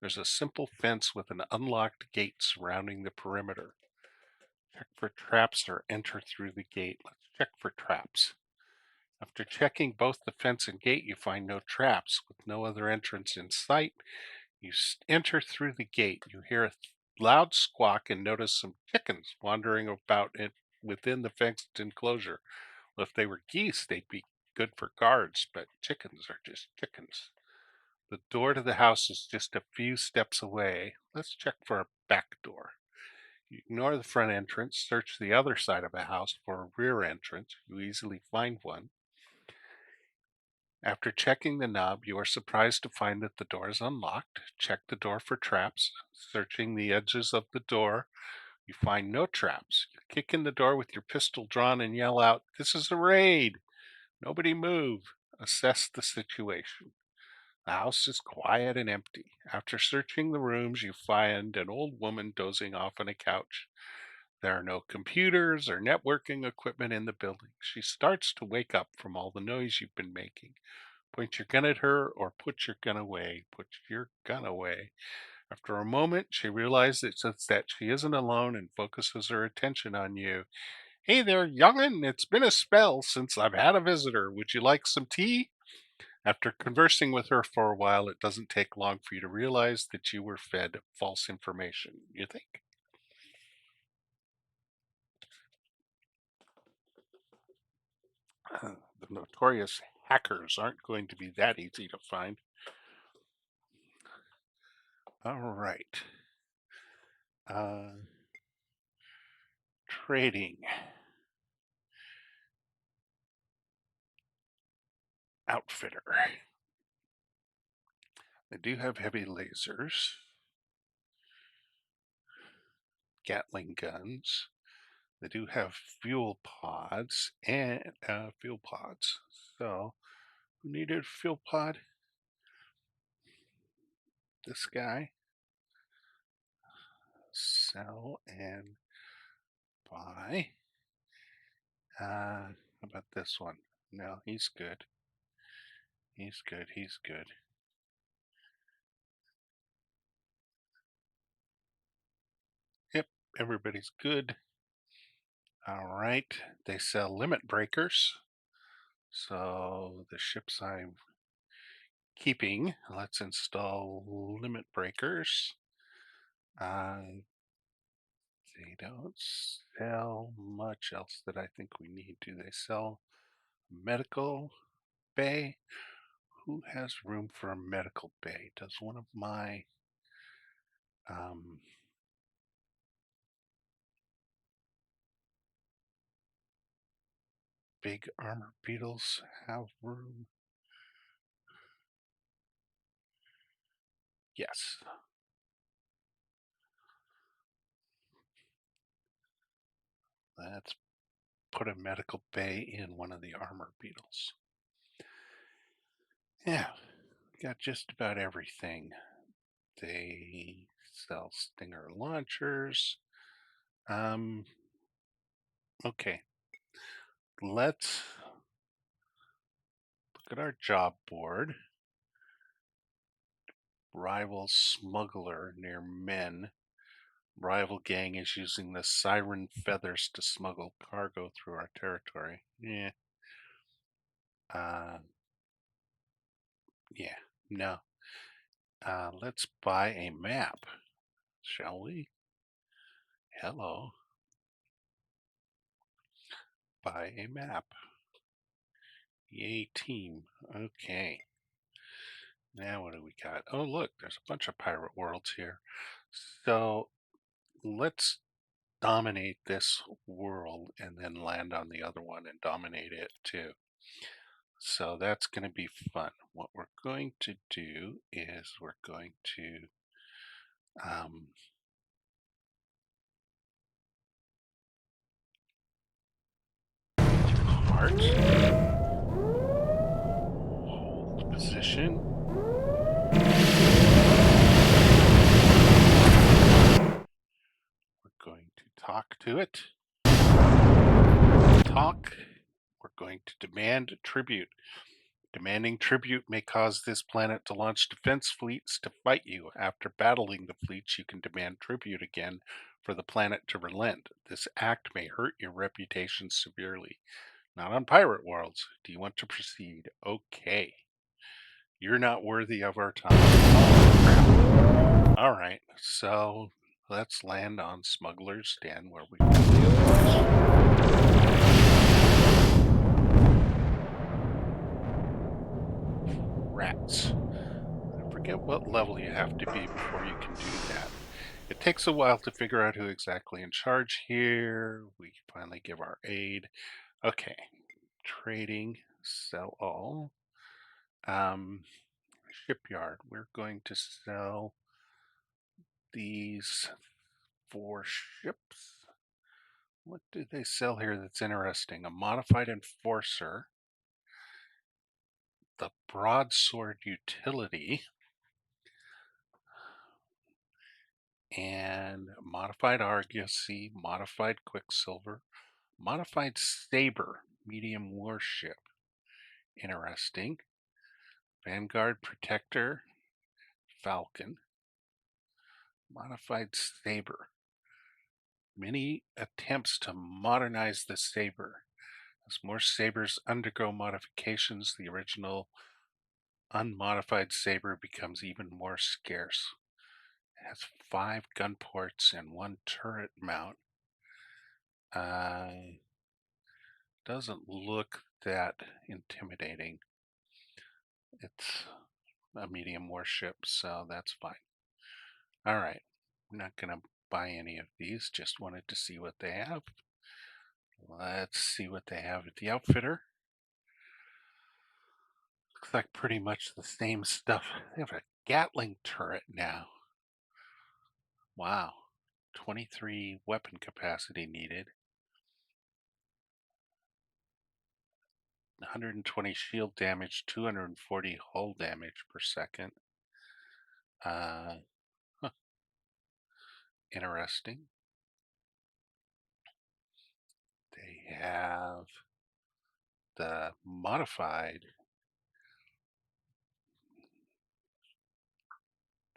Speaker 1: There's a simple fence with an unlocked gate surrounding the perimeter. Check for traps or enter through the gate. Let's check for traps. After checking both the fence and gate, you find no traps. With no other entrance in sight, you enter through the gate. You hear a loud squawk and notice some chickens wandering about within the fenced enclosure. Well, if they were geese, they'd be good for guards, but chickens are just chickens. The door to the house is just a few steps away. Let's check for a back door. You ignore the front entrance, search the other side of the house for a rear entrance. You easily find one. After checking the knob, you are surprised to find that the door is unlocked. Check the door for traps. Searching the edges of the door, you find no traps. You kick in the door with your pistol drawn and yell out, "This is a raid! Nobody move." Assess the situation. The house is quiet and empty. After searching the rooms, you find an old woman dozing off on a couch. There are no computers or networking equipment in the building. She starts to wake up from all the noise you've been making. Point your gun at her or put your gun away. Put your gun away. After a moment, she realizes that she isn't alone and focuses her attention on you. "Hey there, young'un. It's been a spell since I've had a visitor. Would you like some tea?" After conversing with her for a while, it doesn't take long for you to realize that you were fed false information, you think? The notorious hackers aren't going to be that easy to find. All right. Trading. Outfitter. They do have heavy lasers, Gatling guns. They do have fuel pods and fuel pods. So, who needed a fuel pod? This guy. Sell and buy. How about this one? No, he's good. He's good. He's good. Yep, everybody's good. All right, they sell limit breakers. So the ships I'm keeping, let's install limit breakers. They don't sell much else that I think we need. Do they sell medical bay? Who has room for a medical bay? Does one of my big armor beetles have room? Yes. Let's put a medical bay in one of the armor beetles. Yeah, got just about everything. They sell Stinger launchers. Okay. Let's look at our job board. Rival smuggler near Men. Rival gang is using the siren feathers to smuggle cargo through our territory. Yeah. Yeah. No. Let's buy a map, shall we? Hello. Buy a map. Yay, team. Okay. Now what do we got? Oh, look, there's a bunch of pirate worlds here. So let's dominate this world and then land on the other one and dominate it too. So that's going to be fun. What we're going to do is we're going to heart, hold position. We're going to talk to it. Talk. We're going to demand tribute. Demanding tribute may cause this planet to launch defense fleets to fight you. After battling the fleets, you can demand tribute again for the planet to relent. This act may hurt your reputation severely. Not on pirate worlds. Do you want to proceed? Okay. You're not worthy of our time. Oh, crap. All right, so let's land on Smuggler's Den where we can deal with rats. I forget what level you have to be before you can do that. It takes a while to figure out who exactly in charge here. We finally give our aid. Okay, trading, sell all. Shipyard, we're going to sell these 4 ships. What do they sell here that's interesting? A modified enforcer, the broadsword utility, and modified argosy, modified quicksilver, modified saber, medium warship. Interesting. Vanguard protector, falcon, modified saber. Many attempts to modernize the saber. As more sabers undergo modifications, the original unmodified saber becomes even more scarce. It has 5 gun ports and 1 turret mount. Doesn't look that intimidating. It's a medium warship, so that's fine. All right, I'm not going to buy any of these, just wanted to see what they have. Let's see what they have at the outfitter. Looks like pretty much the same stuff. They have a Gatling turret now. Wow. 23 weapon capacity needed. 120 shield damage, 240 hull damage per second. Uh, huh, interesting. They have the modified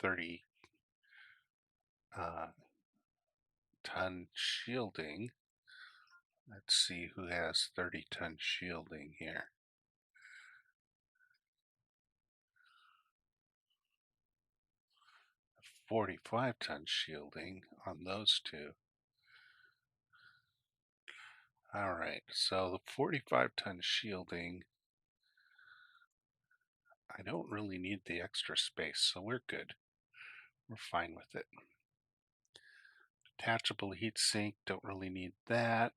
Speaker 1: 30 uh, ton shielding. Let's see who has 30-ton shielding here. 45-ton shielding on those two. All right, so the 45-ton shielding, I don't really need the extra space, so we're good. We're fine with it. Detachable heat sink, don't really need that.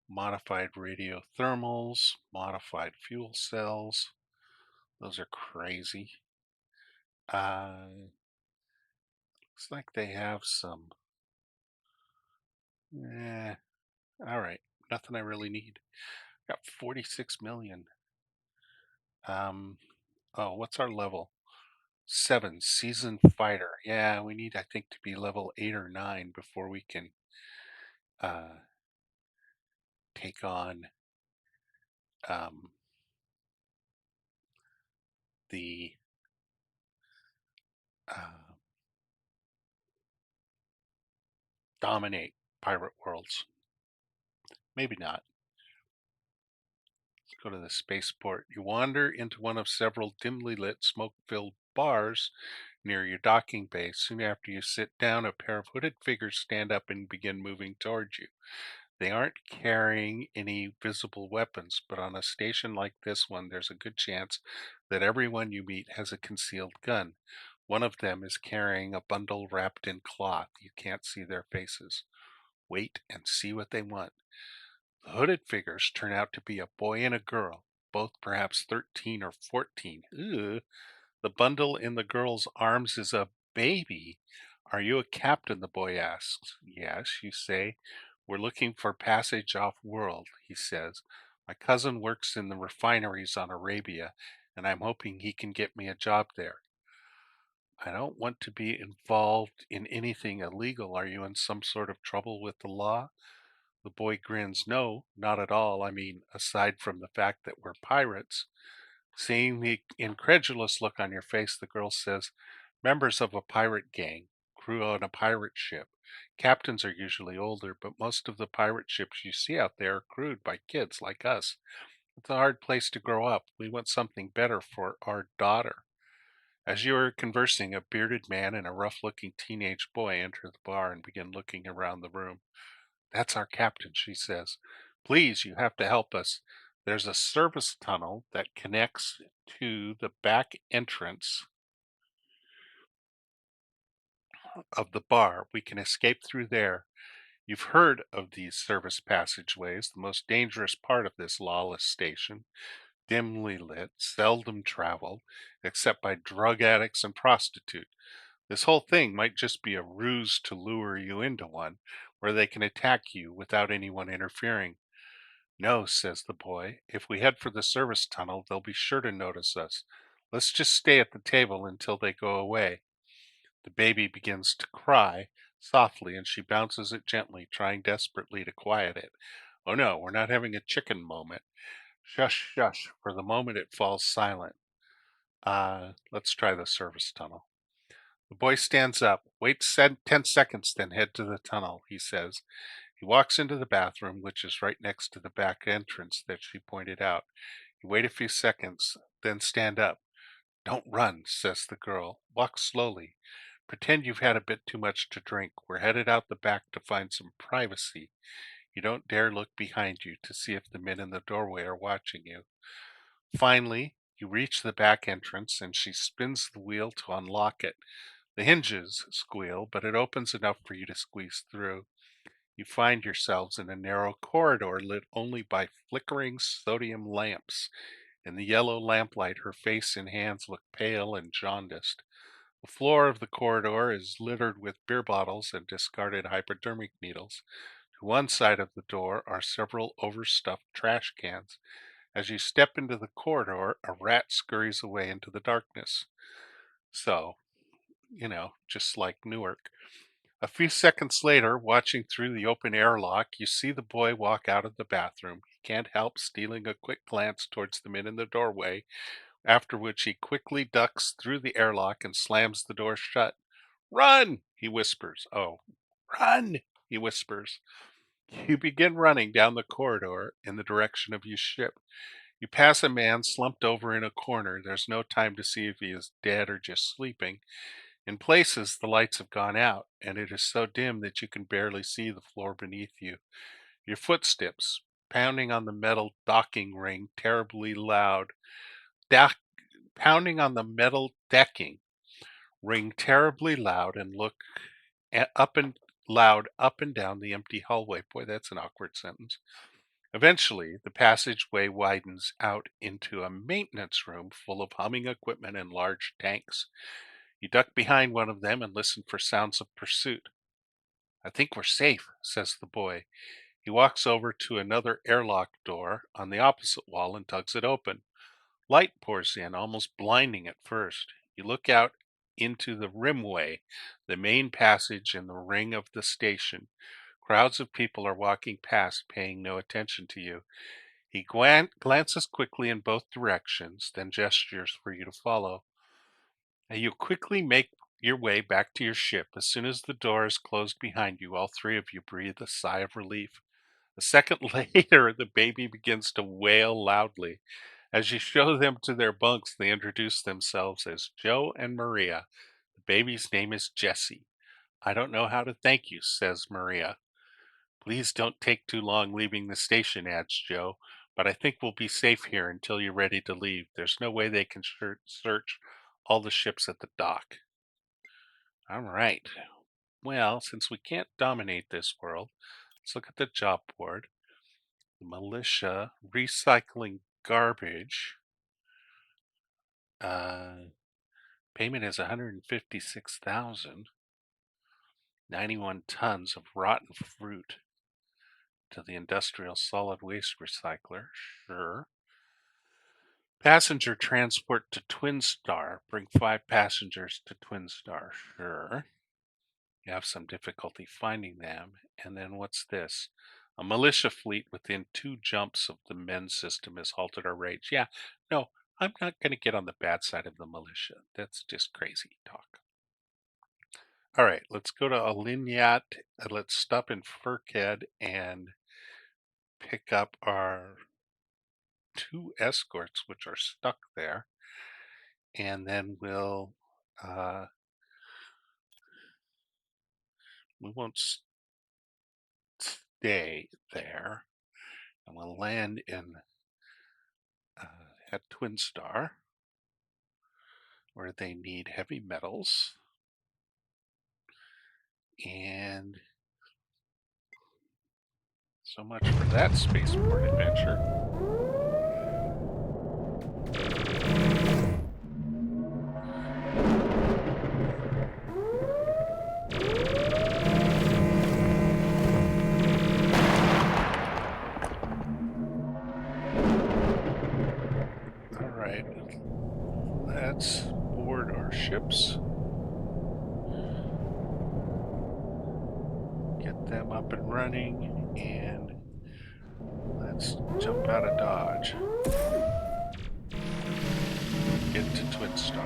Speaker 1: Modified radio thermals, modified fuel cells. Those are crazy. Looks like they have some. All right, nothing I really need. Got 46 million. Oh, what's our level? 7, seasoned fighter. Yeah, we need, I think, to be level 8 or 9 before we can uh, take on um, the uh, dominate pirate worlds. Maybe not. Let's go to the spaceport. You wander into one of several dimly lit, smoke-filled bars near your docking bay. Soon after you sit down, a pair of hooded figures stand up and begin moving towards you. They aren't carrying any visible weapons, but on a station like this one, there's a good chance that everyone you meet has a concealed gun. One of them is carrying a bundle wrapped in cloth. You can't see their faces. Wait and see what they want. The hooded figures turn out to be a boy and a girl, both perhaps 13 or 14. Ugh. The bundle in the girl's arms is a baby. Are you a captain? The boy asks. Yes, you say. We're looking for passage off world, he says. My cousin works in the refineries on Arabia, and I'm hoping he can get me a job there. I don't want to be involved in anything illegal. Are you in some sort of trouble with the law? The boy grins. No, not at all. I mean, aside from the fact that we're pirates. Seeing the incredulous look on your face, the girl says, members of a pirate gang, crew on a pirate ship. Captains are usually older, but most of the pirate ships you see out there are crewed by kids like us. It's a hard place to grow up. We want something better for our daughter. As you are conversing, a bearded man and a rough-looking teenage boy enter the bar and begin looking around the room. That's our captain, she says. Please, you have to help us. There's a service tunnel that connects to the back entrance of the bar. We can escape through there. You've heard of these service passageways, the most dangerous part of this lawless station. Dimly lit, seldom traveled, except by drug addicts and prostitutes. This whole thing might just be a ruse to lure you into one, where they can attack you without anyone interfering. No, says the boy. If we head for the service tunnel, they'll be sure to notice us. Let's just stay at the table until they go away. The baby begins to cry softly, and she bounces it gently, trying desperately to quiet it. Oh no, we're not having a chicken moment. Shush, shush. For the moment, it falls silent. Let's try the service tunnel. The boy stands up. Wait 10 seconds, then head to the tunnel, he says. He walks into the bathroom, which is right next to the back entrance that she pointed out. You wait a few seconds, then stand up. Don't run, says the girl. Walk slowly. Pretend you've had a bit too much to drink. We're headed out the back to find some privacy. You don't dare look behind you to see if the men in the doorway are watching you. Finally, you reach the back entrance and she spins the wheel to unlock it. The hinges squeal, but it opens enough for you to squeeze through. You find yourselves in a narrow corridor lit only by flickering sodium lamps. In the yellow lamplight, her face and hands look pale and jaundiced. The floor of the corridor is littered with beer bottles and discarded hypodermic needles. To one side of the door are several overstuffed trash cans. As you step into the corridor, a rat scurries away into the darkness. So, just like Newark. A few seconds later, watching through the open airlock, you see the boy walk out of the bathroom. He can't help stealing a quick glance towards the men in the doorway, after which he quickly ducks through the airlock and slams the door shut. Run! He whispers. Oh, run! He whispers. You begin running down the corridor in the direction of your ship. You pass a man slumped over in a corner. There's no time to see if he is dead or just sleeping. In places, the lights have gone out, and it is so dim that you can barely see the floor beneath you. Your footsteps, pounding on the metal docking ring terribly loud, da- pounding on the metal decking, ring terribly loud and look up and loud up and down the empty hallway. Boy, that's an awkward sentence. Eventually, the passageway widens out into a maintenance room full of humming equipment and large tanks. You duck behind one of them and listen for sounds of pursuit. I think we're safe, says the boy. He walks over to another airlock door on the opposite wall and tugs it open. Light pours in, almost blinding at first. You look out into the rimway, the main passage in the ring of the station. Crowds of people are walking past, paying no attention to you. He glances quickly in both directions, then gestures for you to follow. And you quickly make your way back to your ship. As soon as the door is closed behind you, all three of you breathe a sigh of relief. A second later, the baby begins to wail loudly. As you show them to their bunks, they introduce themselves as Joe and Maria. The baby's name is Jessie. I don't know how to thank you, says Maria. Please don't take too long leaving the station, adds Joe, but I think we'll be safe here until you're ready to leave. There's no way they can search all the ships at the dock. All right. Well, since we can't dominate this world, let's look at the job board. The militia recycling garbage. Uh, Payment is 156,000. 91 tons of rotten fruit to the industrial solid waste recycler. Sure. Passenger transport to Twin Star. Bring 5 passengers to Twin Star. Sure. You have some difficulty finding them. And then what's this? A militia fleet within 2 jumps of the men's system has halted our raids. Yeah, no, I'm not going to get on the bad side of the militia. That's just crazy talk. All right, let's go to Alignat. Let's stop in Firkhead and pick up our 2 escorts, which are stuck there. And then uh, we won't stay there. And we'll land in at Twin Star, where they need heavy metals. And so much for that spaceport adventure. All right, let's board our ships. Get them up and running, and let's jump out of Dodge. Get to Twin Star.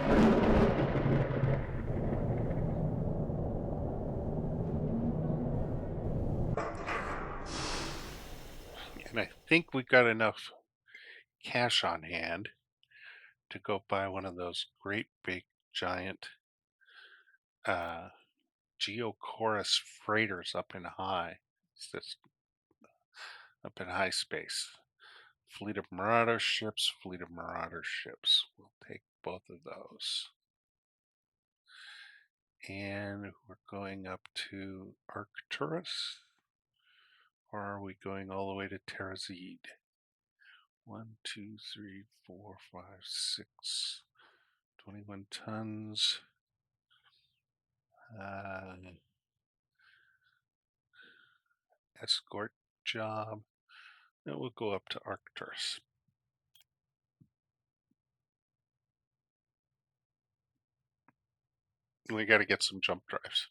Speaker 1: And I think we got enough cash on hand to go buy one of those great big giant uh, Geochorus freighters up in high space. Fleet of Marauder ships, fleet of Marauder ships. We'll take both of those. And we're going up to Arcturus, or are we going all the way to Terrazid? 1, 2, 3, 4, 5, 6. 21 tons. Escort job. And we'll go up to Arcturus. We got to get some jump drives.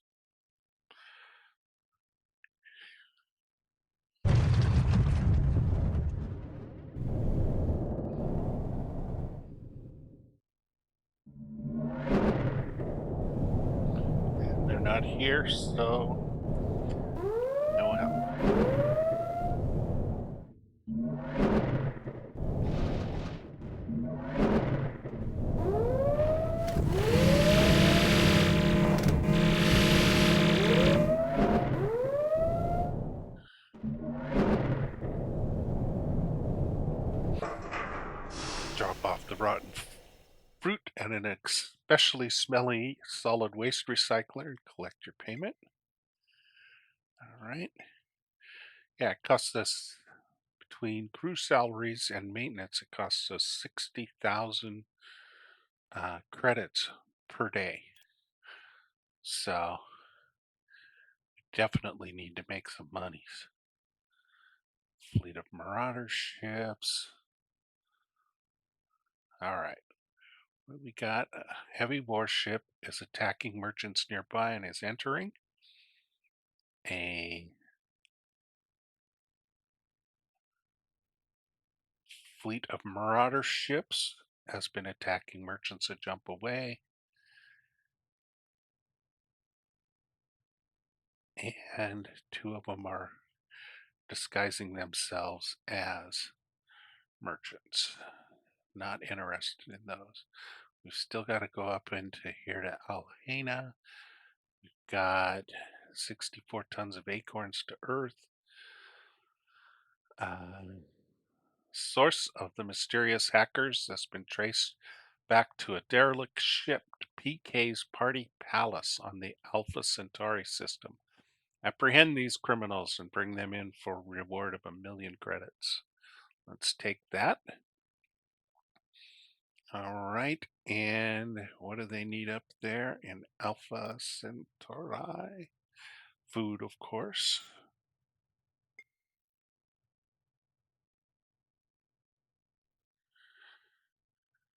Speaker 1: And they're not here, so no help. Drop off the rotten fruit at an especially smelly solid waste recycler and collect your payment. All right. Yeah, it costs us, between crew salaries and maintenance, it costs us 60,000 credits per day. So we definitely need to make some monies. Fleet of Marauder ships. All right. What we got? A heavy warship is attacking merchants nearby and is entering. A fleet of Marauder ships has been attacking merchants that jump away. And 2 of them are disguising themselves as merchants. Not interested in those. We've still got to go up into here to Alhena. We've got 64 tons of acorns to Earth. Source of the mysterious hackers has been traced back to a derelict ship, PK's Party Palace on the Alpha Centauri system. Apprehend these criminals and bring them in for a reward of 1 million credits. Let's take that. All right, and what do they need up there in Alpha Centauri? Food, of course.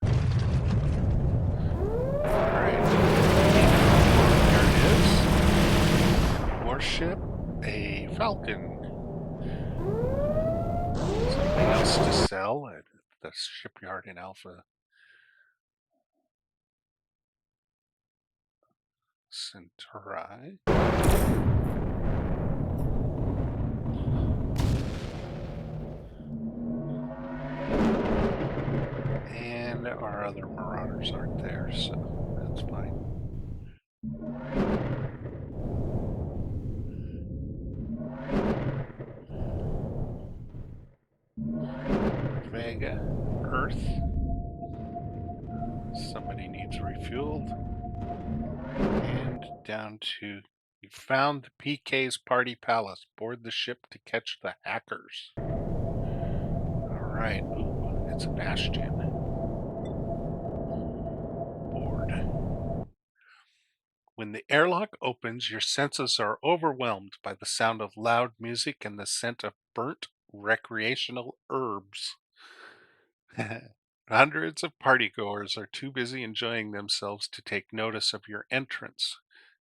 Speaker 1: All right, there it is. Warship, a Falcon. Something else to sell at the shipyard in Alpha Centauri. And our other Marauders aren't there, so that's fine. Vega, Earth. Somebody needs refueled. And down to, you found the PK's Party Palace. Board the ship to catch the hackers. Alright, it's a bastion. Board. When the airlock opens, your senses are overwhelmed by the sound of loud music and the scent of burnt recreational herbs. Hundreds of partygoers are too busy enjoying themselves to take notice of your entrance.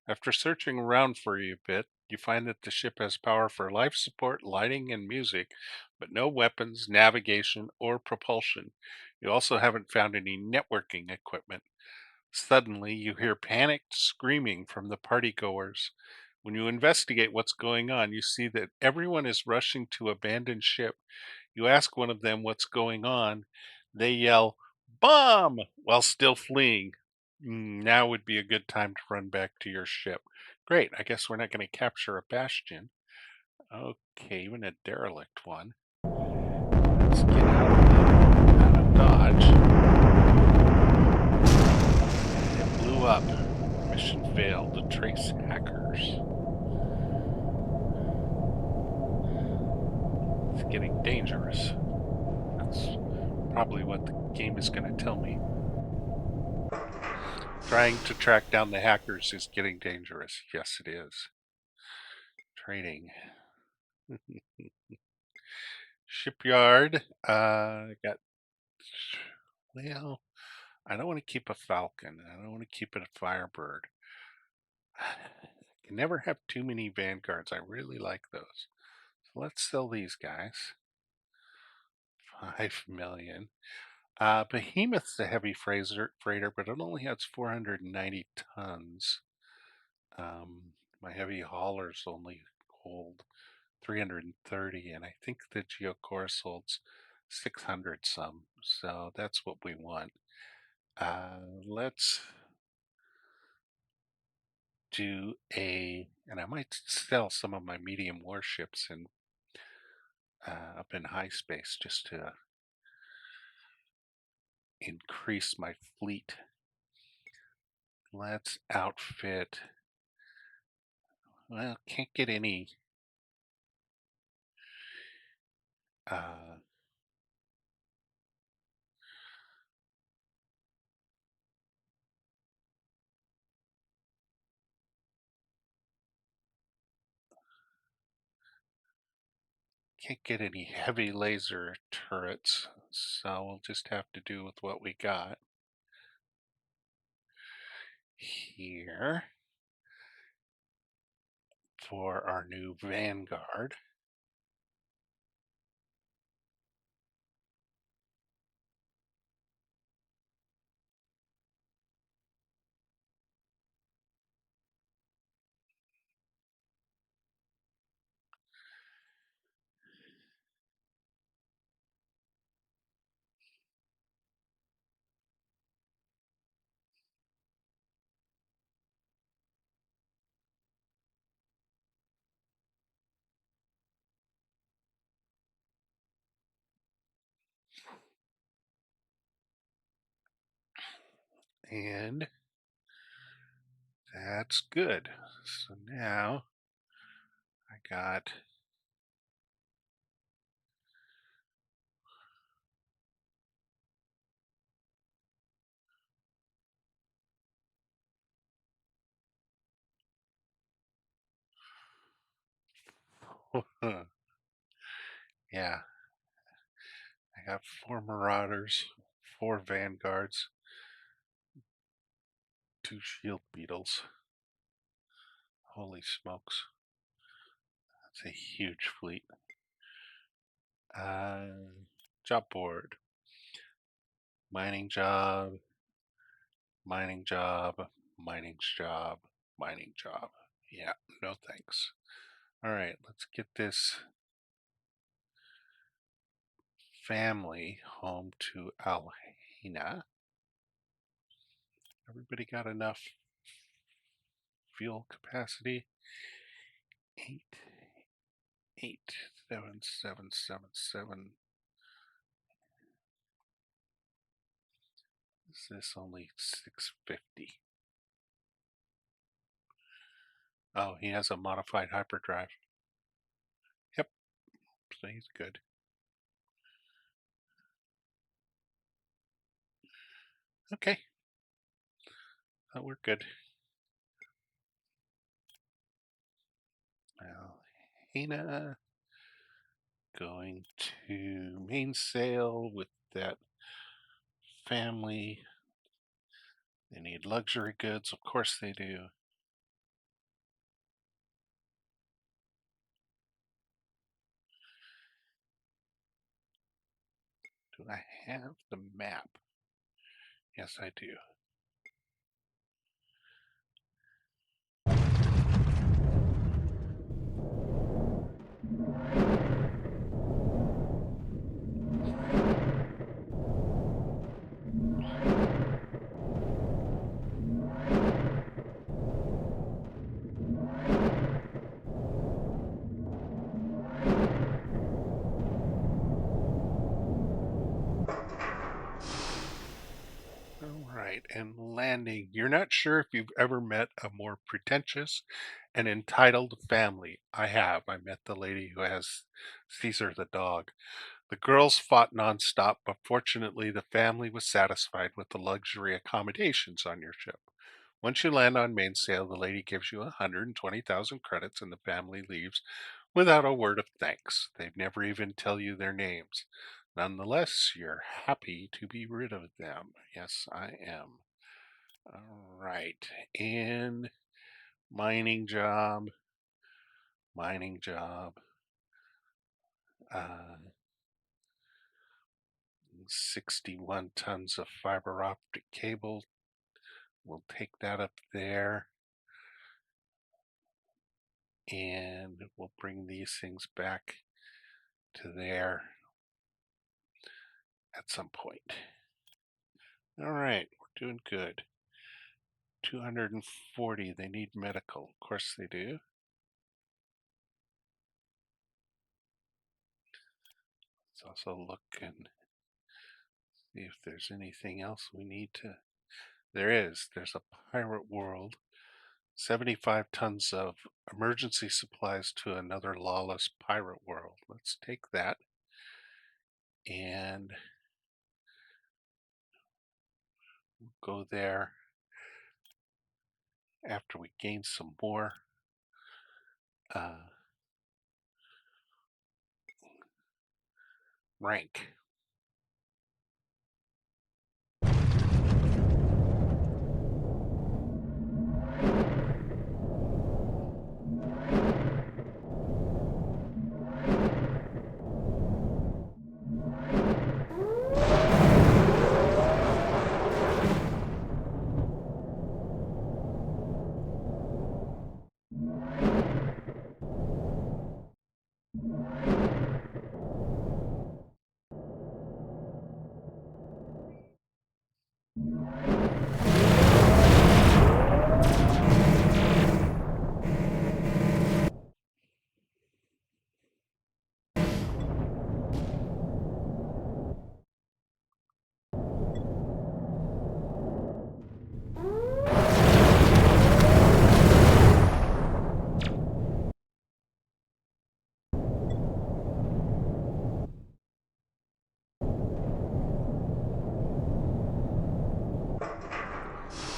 Speaker 1: After searching around for you a bit, you find that the ship has power for life support, lighting, and music, but no weapons, navigation, or propulsion. You also haven't found any networking equipment. Suddenly, you hear panicked screaming from the partygoers. When you investigate what's going on, you see that everyone is rushing to abandoned ship. You ask one of them what's going on. They yell, "Bomb!" while still fleeing. Now would be a good time to run back to your ship. Great, I guess we're not going to capture a bastion. Okay, even a derelict one. Let's get out of Dodge. It blew up. Mission failed to trace hackers. It's getting dangerous. Let's probably what the game is going to tell me. Trying to track down the hackers is getting dangerous. Yes, it is. Training. Shipyard. Got. Well, I don't want to keep a falcon. I don't want to keep it a firebird. Can never have too many vanguards. I really like those. So let's sell these guys. 5 million. Behemoth's a heavy freighter, but it only has 490 tons. My heavy haulers only hold 330, and I think the Geochorus holds 600 some. So that's what we want. Let's do and I might sell some of my medium warships and up in high space just to increase my fleet. Let's outfit. Well, can't get any. Uh, can't get any heavy laser turrets, so we'll just have to do with what we got here for our new Vanguard. And that's good. So now I got yeah, I got 4 Marauders, 4 Vanguards, 2 Shield Beetles. Holy smokes. That's a huge fleet. Job board. Mining job, mining job, mining job, mining job. Yeah, no thanks. All right, let's get this family home to Alhena. Everybody got enough fuel capacity? 88777. Is this only 650? Oh, he has a modified hyperdrive. Yep, so he's good. Okay, we're good. Alhena going to mainsail with that family. They need luxury goods, of course they do. Do I have the map? Yes, I do. All right, and landing. You're not sure if you've ever met a more pretentious and entitled family. I have. I met the lady who has Caesar the dog. The girls fought nonstop, but fortunately the family was satisfied with the luxury accommodations on your ship. Once you land on mainsail, the lady gives you 120,000 credits and the family leaves without a word of thanks. They'd never even tell you their names. Nonetheless, you're happy to be rid of them. Yes, I am. All right. And mining job, mining job. 61 tons of fiber optic cable. We'll take that up there. And we'll bring these things back to there at some point. All right, we're doing good. 240, they need medical. Of course they do. Let's also look and see if there's anything else we need to. There's a pirate world. 75 tons of emergency supplies to another lawless pirate world. Let's take that. And we'll go there after we gain some more rank.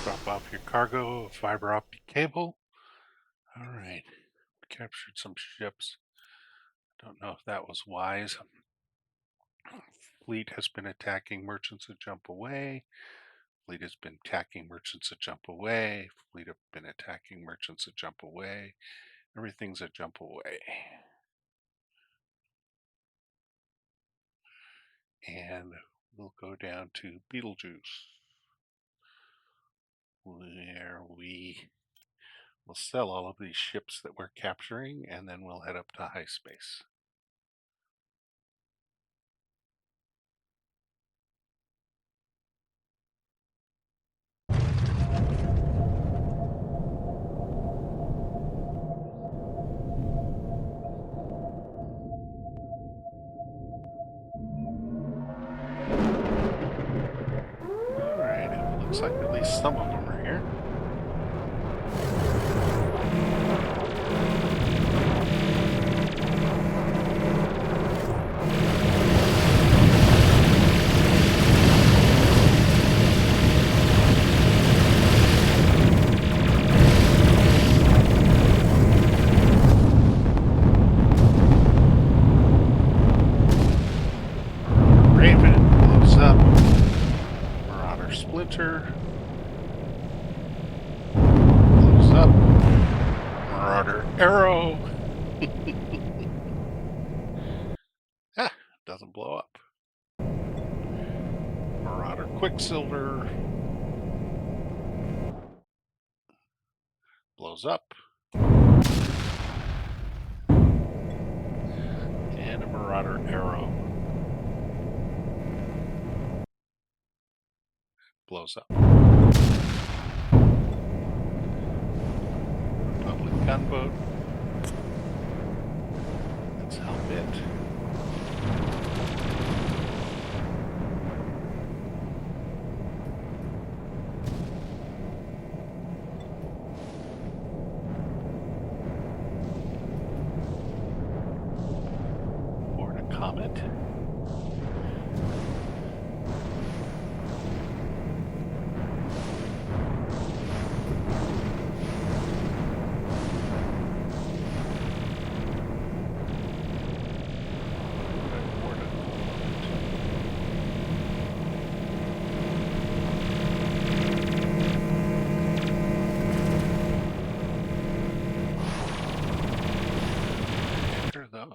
Speaker 1: Drop off your cargo of fiber optic cable. All right, captured some ships. Don't know if that was wise. Fleet has been attacking merchants that jump away. Fleet has been attacking merchants that jump away. Fleet have been attacking merchants that jump away. Everything's a jump away. And we'll go down to Beetlejuice, where we will sell all of these ships that we're capturing, and then we'll head up to high space. Alright, it looks like at least some of them are here. Splinter. Blows up. Marauder Arrow. Ah, doesn't blow up. Marauder Quicksilver. Blows up. And a Marauder Arrow. Blows up. Republic gunboat. Let's help it. Board a comet.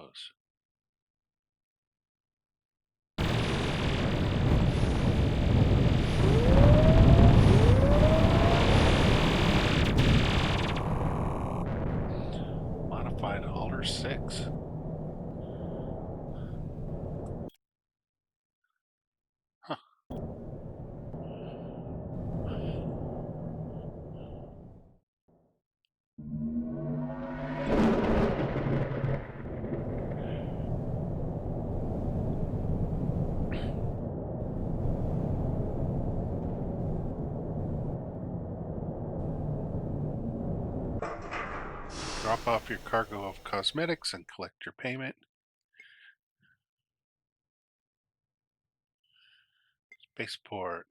Speaker 1: cargoes. Modified hauler 6. Huh. Drop off your cargo of cosmetics and collect your payment. Spaceport.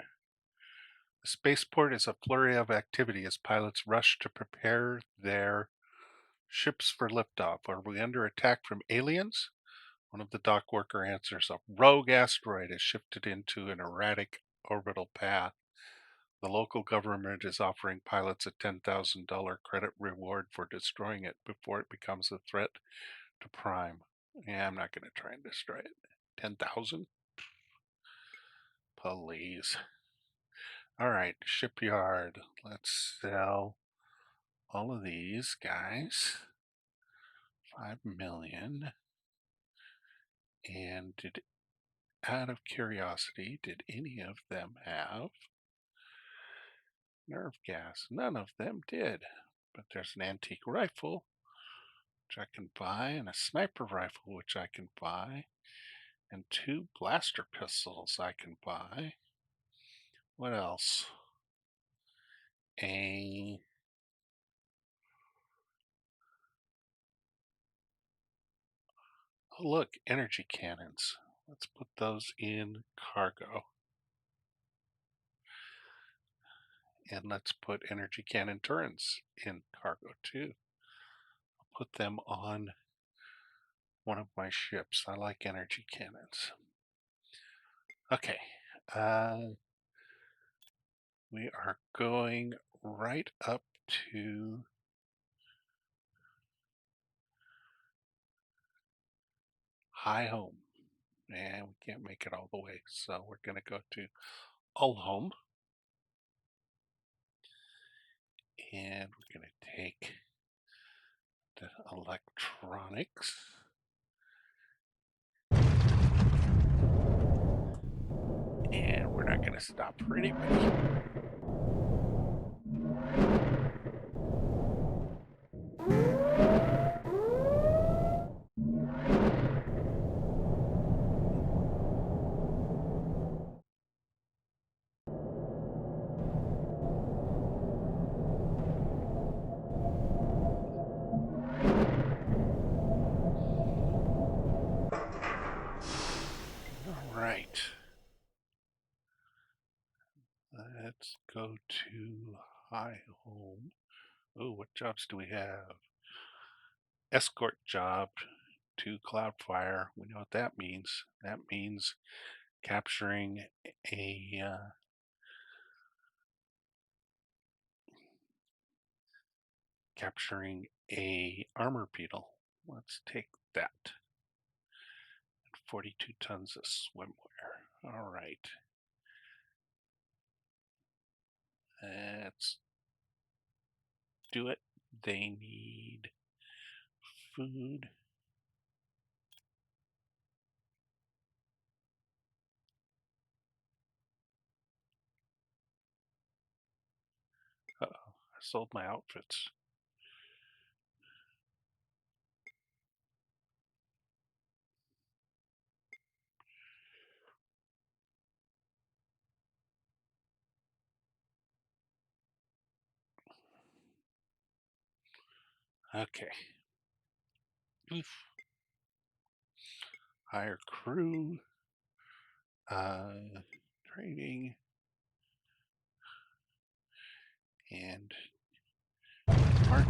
Speaker 1: The spaceport is a flurry of activity as pilots rush to prepare their ships for liftoff. Are we under attack from aliens? One of the dock worker answers, a rogue asteroid has shifted into an erratic orbital path. The local government is offering pilots a $10,000 credit reward for destroying it before it becomes a threat to Prime. Yeah, I'm not going to try and destroy it. 10,000? Please. All right, shipyard. Let's sell all of these guys. 5 million. And out of curiosity, did any of them have nerve gas? None of them did. But there's an antique rifle, which I can buy, and a sniper rifle, which I can buy, and 2 blaster pistols I can buy. What else? Oh, look, energy cannons. Let's put those in cargo. And let's put energy cannon turrets in cargo too. I'll put them on one of my ships. I like energy cannons. Okay. We are going right up to High Home. And we can't make it all the way, so we're going to go to All Home. And we're going to take the electronics. And we're not going to stop for anybody. Right. Let's go to High Home. Oh, what jobs do we have? Escort job to Cloudfire. We know what that means. That means capturing a armor beetle. Let's take that. 42 tons of swimwear. All right. Let's do it. They need food. Uh-oh, I sold my outfits. Okay. Oof. Hire crew. Training. And art.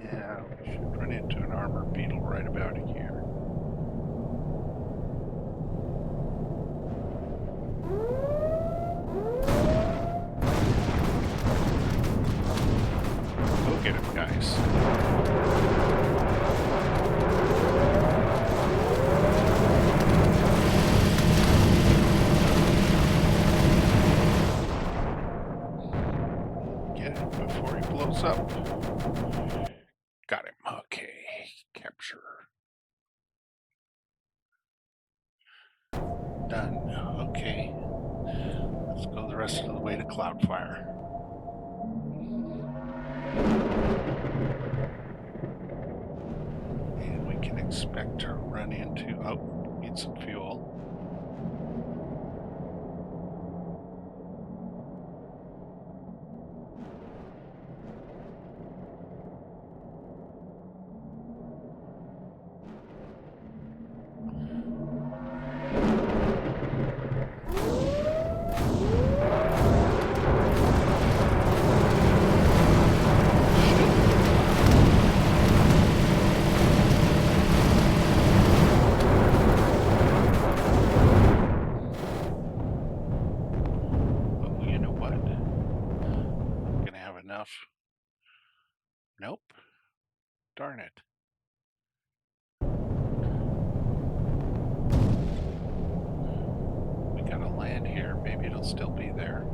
Speaker 1: Yeah, we should run into an armor beetle right about here. get it before he blows up. Got him. Okay, capture. Done. Okay. Let's go the rest of the way to Cloudfire. And we can expect to run into... Oh, need some fuel. Nope. Darn it. We gotta land here. Maybe it'll still be there.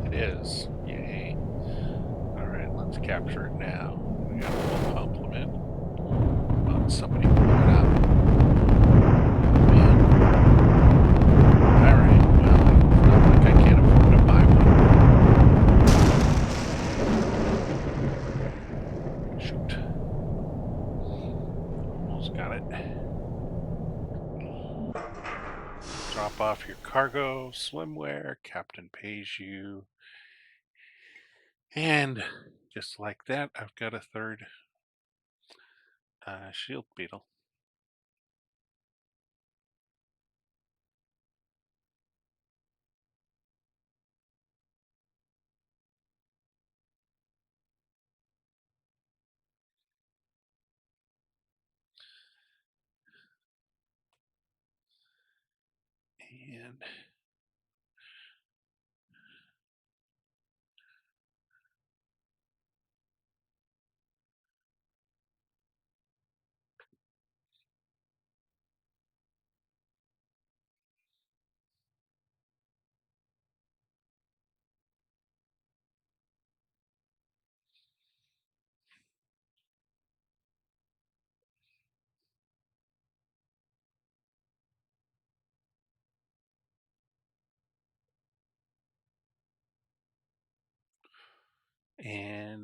Speaker 1: It is. Yay. Alright, let's capture it now. We got a full complement. Oh, somebody blew it up. Man. Alright, well, it's not like I can't afford to buy one. Shoot. Almost got it. Drop off your cargo, swimwear, captain pays you. And just like that, I've got a third shield beetle. And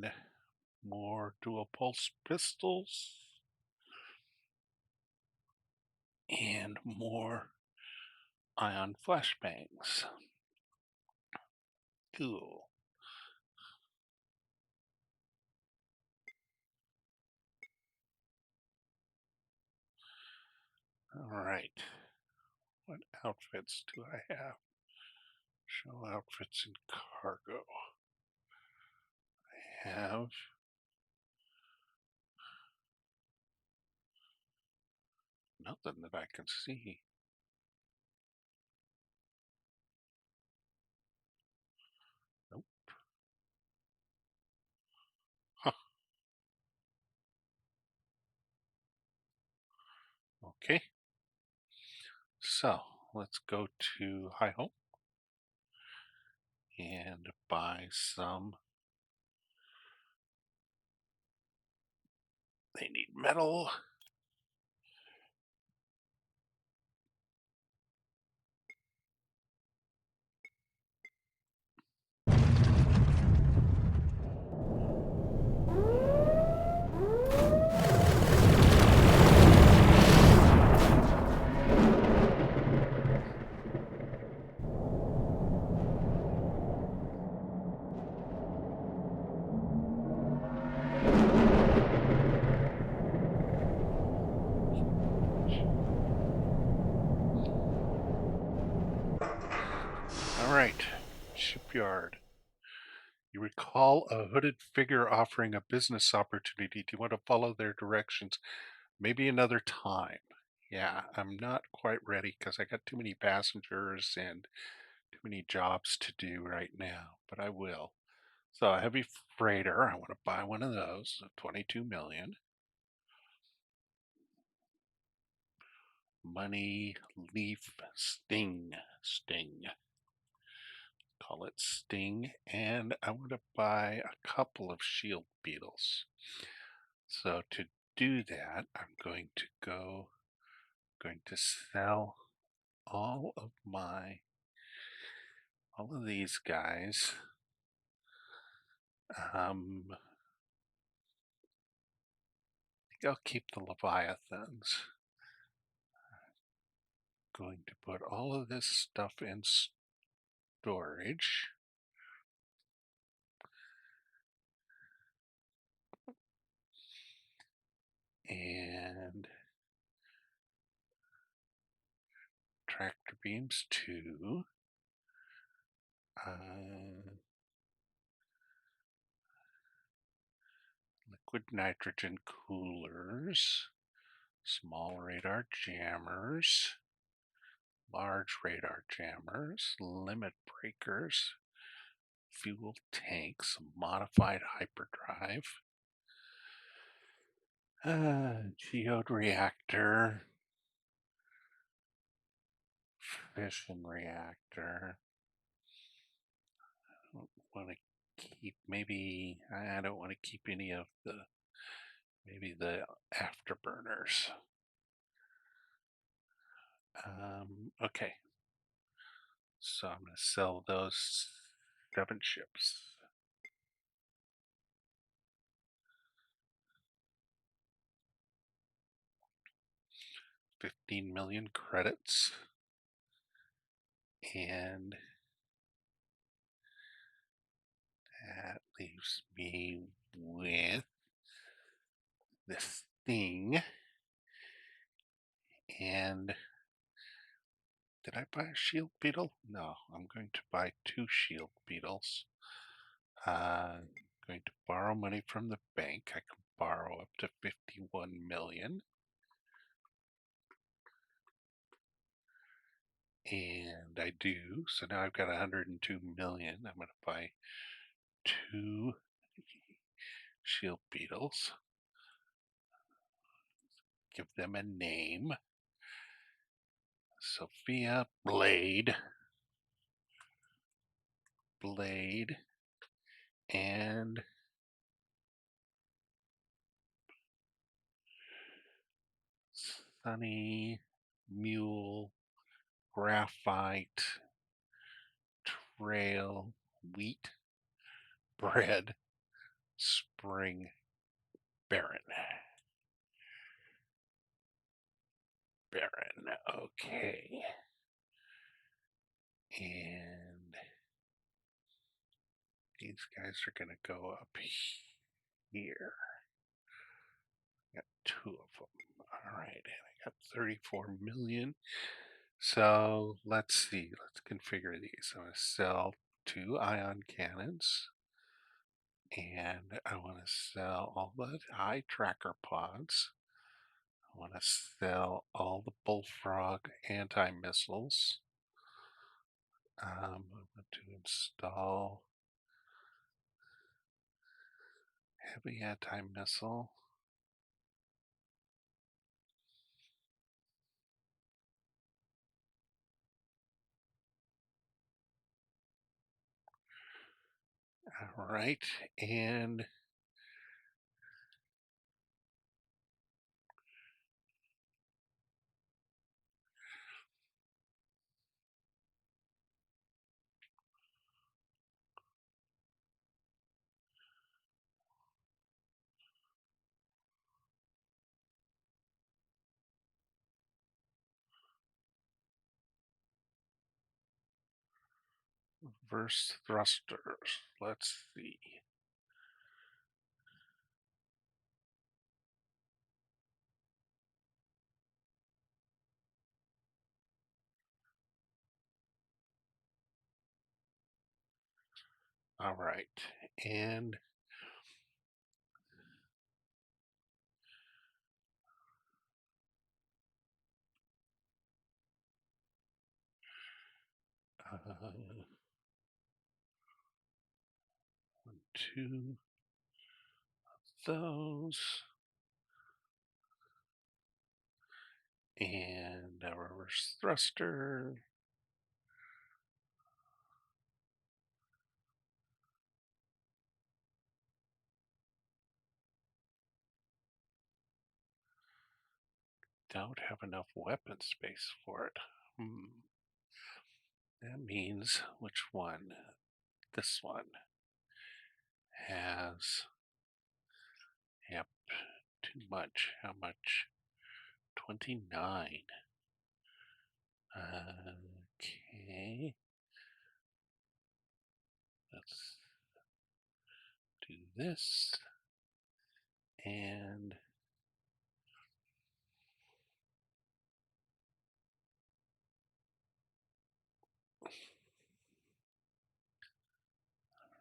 Speaker 1: and more dual pulse pistols and more ion flashbangs. Cool. All right. What outfits do I have? Show outfits and cargo. I have nothing that I can see. Nope. Huh. Okay. So let's go to High Hope and buy some. They need metal. Alright, shipyard. You recall a hooded figure offering a business opportunity. Do you want to follow their directions? Maybe another time. Yeah, I'm not quite ready because I got too many passengers and too many jobs to do right now, but I will. So a heavy freighter, I want to buy one of those, 22 million. Money, leaf, sting. Call it sting. And I want to buy a couple of shield beetles. So to do that, I'm going to sell all of these guys. I think I'll keep the Leviathans. Going to put all of this stuff in storage. And tractor beams too. Liquid nitrogen coolers, small radar jammers, large radar jammers, limit breakers, fuel tanks, modified hyperdrive, geode reactor, fission reactor. I don't want to keep, maybe I don't want to keep any of maybe the afterburners. Okay, so I'm going to sell those 7 ships. 15 million credits. And that leaves me with this thing. And did I buy a shield beetle? No, I'm going to buy 2 shield beetles. Going to borrow money from the bank. I can borrow up to 51 million. And I do. So now I've got 102 million. I'm going to buy 2 shield beetles. Give them a name. Sophia, Blade, and Sunny, Mule, Graphite, Trail, Wheat, Bread, Spring, Baron. Okay. And these guys are going to go up here. Got 2 of them. All right, and I got 34 million. So let's see. Let's configure these. I'm going to sell 2 ion cannons. And I want to sell all the eye tracker pods. I want to sell all the bullfrog anti-missiles. I'm going to install heavy anti-missile. All right, and reverse thrusters. Let's see. All right, and uh, 2 of those. And a reverse thruster. Don't have enough weapon space for it. That means which one? This one has, yep, too much. How much? 29. Okay. Let's do this. And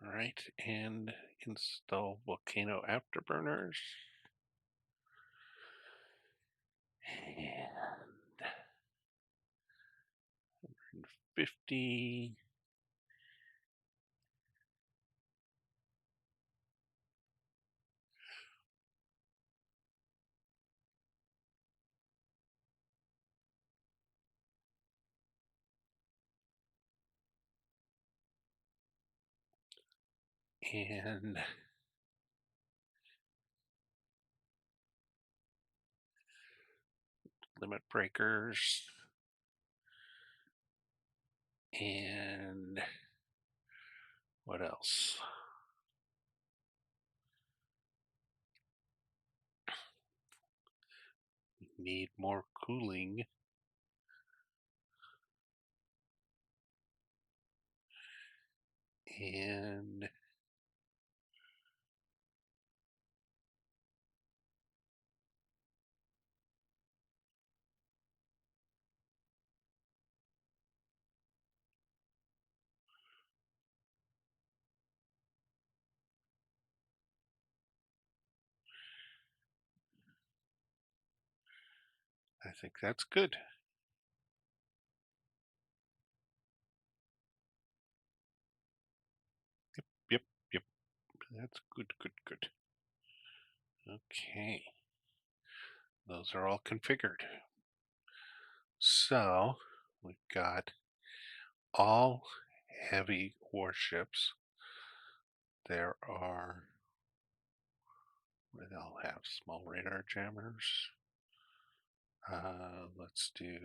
Speaker 1: right, and install volcano afterburners. And 50. And limit breakers. And what else? Need more cooling. And I think that's good. Yep, yep. That's good, good, good. Okay. Those are all configured. So we've got all heavy warships. There are, they'll have small radar jammers. Let's do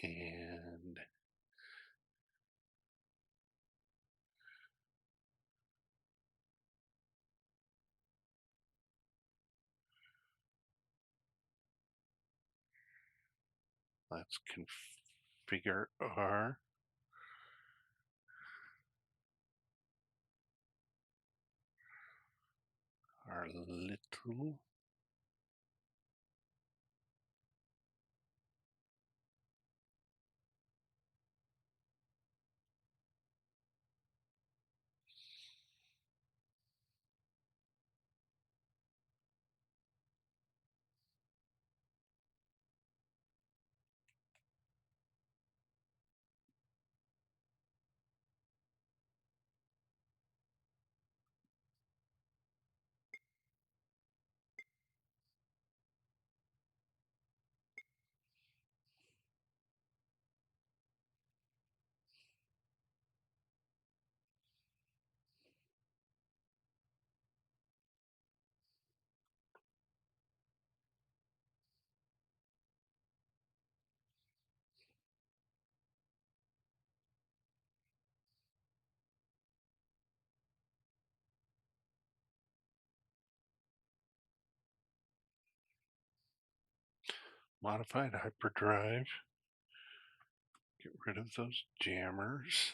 Speaker 1: and let's configure our little modified hyperdrive. Get rid of those jammers.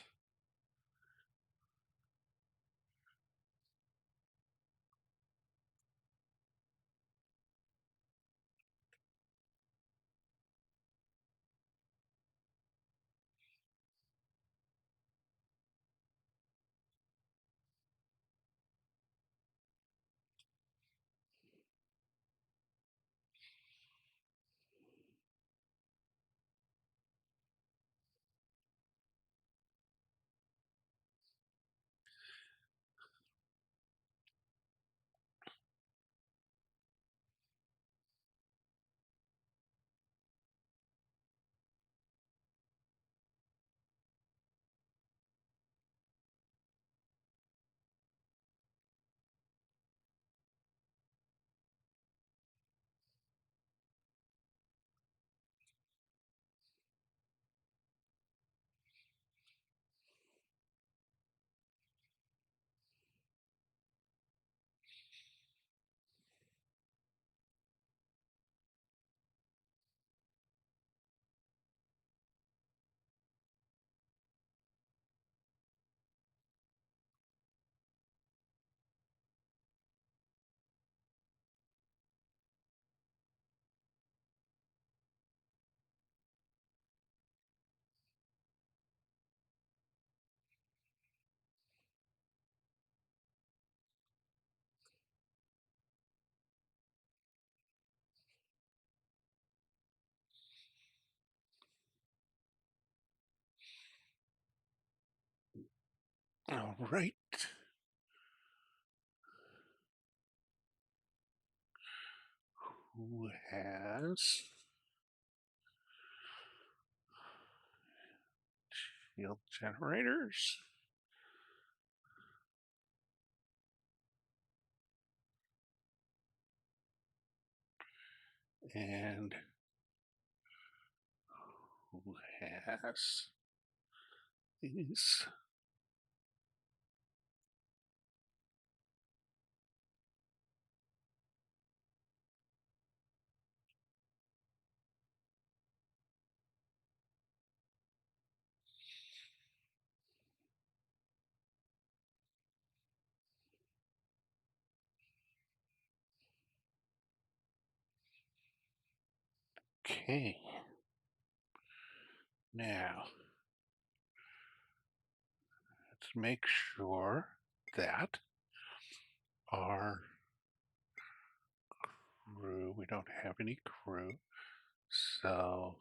Speaker 1: All right. Who has shield generators? And who has these? Okay. Now, let's make sure that our crew, we don't have any crew, so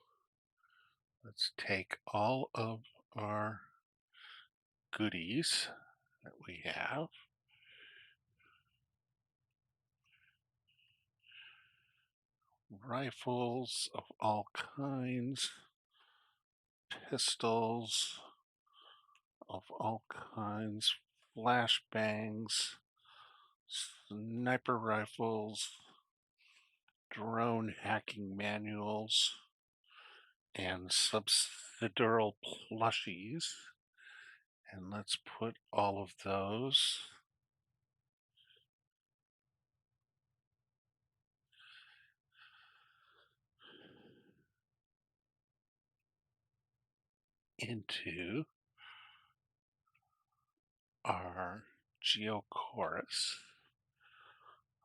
Speaker 1: let's take all of our goodies that we have. Rifles of all kinds, pistols of all kinds, flashbangs, sniper rifles, drone hacking manuals, and subsidiary plushies. And let's put all of those into our Geochorus,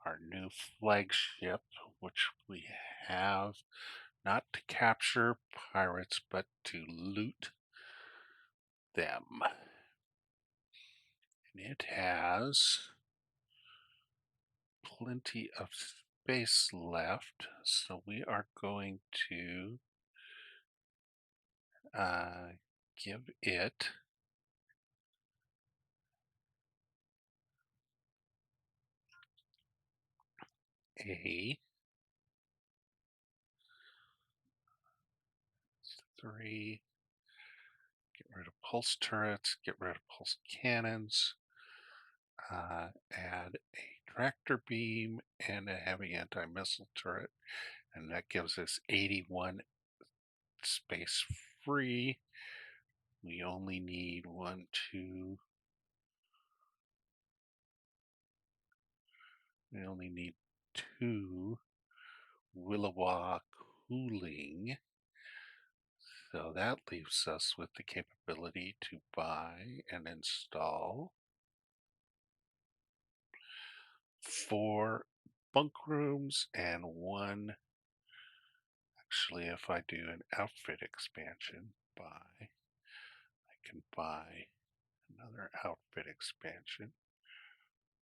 Speaker 1: our new flagship, which we have not to capture pirates, but to loot them. And it has plenty of space left, so we are going to give it a 3. Get rid of pulse turrets, get rid of pulse cannons, add a tractor beam and a heavy anti-missile turret, and that gives us 81 space free. We only need we only need 2 Willowa cooling. So that leaves us with the capability to buy and install 4 bunk rooms and 1. Actually, if I do an outfit expansion, I can buy another outfit expansion.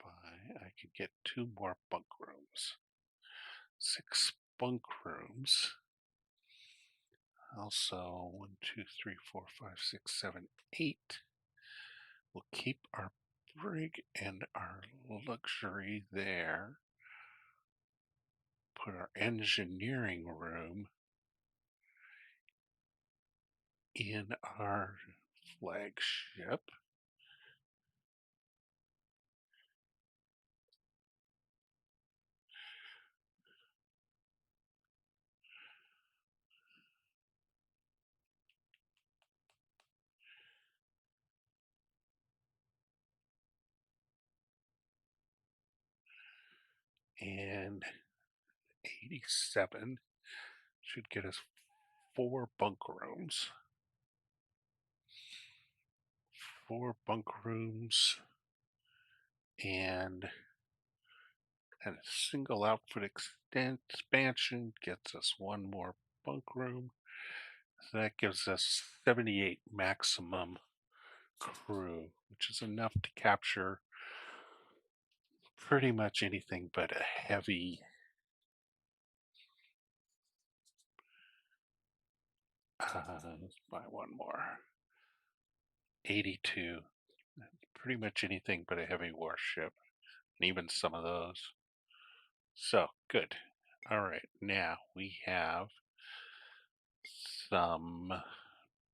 Speaker 1: I could get 2 more bunk rooms. 6 bunk rooms. Also, 1, 2, 3, 4, 5, 6, 7, 8. We'll keep our brig and our luxury there. Put our engineering room in our flagship. And 87 should get us 4 bunk rooms. 4 bunk rooms and a single outfit expansion gets us 1 more bunk room. So that gives us 78 maximum crew, which is enough to capture pretty much anything but a heavy let's buy 1 more. 82. pretty much anything but a heavy warship, and even some of those. So, good. All right, now we have some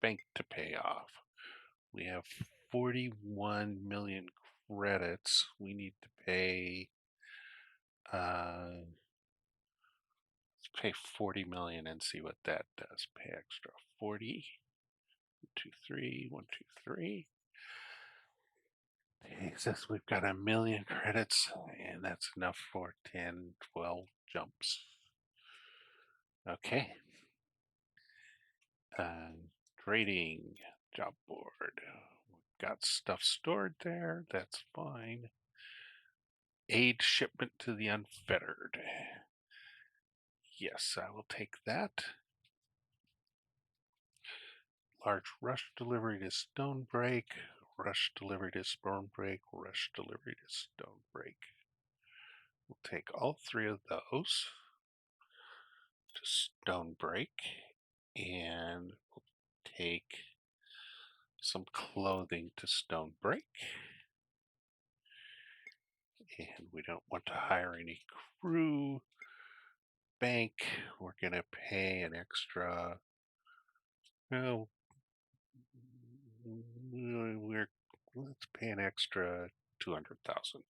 Speaker 1: bank to pay off. We have 41 million credits. We need to pay, let's pay 40 million and see what that does. Pay extra 40. 2, 3, 1, 2, 3. Jesus, we've got 1,000,000 credits, and that's enough for 10, 12 jumps. Okay. Trading job board. We've got stuff stored there. That's fine. Aid shipment to the unfettered. Yes, I will take that. Large rush delivery to Stonebreak. Rush delivery to Stonebreak. Rush delivery to Stonebreak. We'll take all 3 of those to Stonebreak, and we'll take some clothing to Stonebreak. And we don't want to hire any crew. Bank, we're going to pay an extra, well, let's pay an extra 200,000.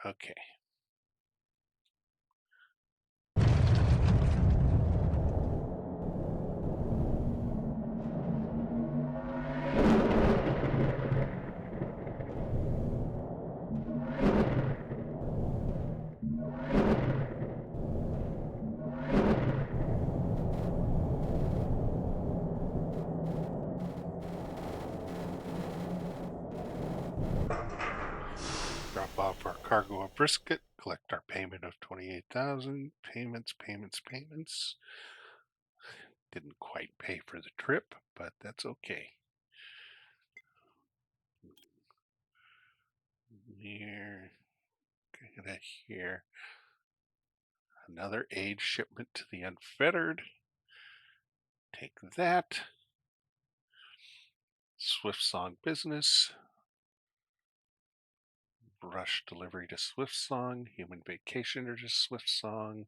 Speaker 1: Okay. Drop off our cargo of brisket, collect our payment of 28,000. Payments. Didn't quite pay for the trip, but that's okay. Here, gonna hear another aid shipment to the unfettered. Take that. Swift Song business. Rush delivery to Swift Song. Human vacationer to Swift Song.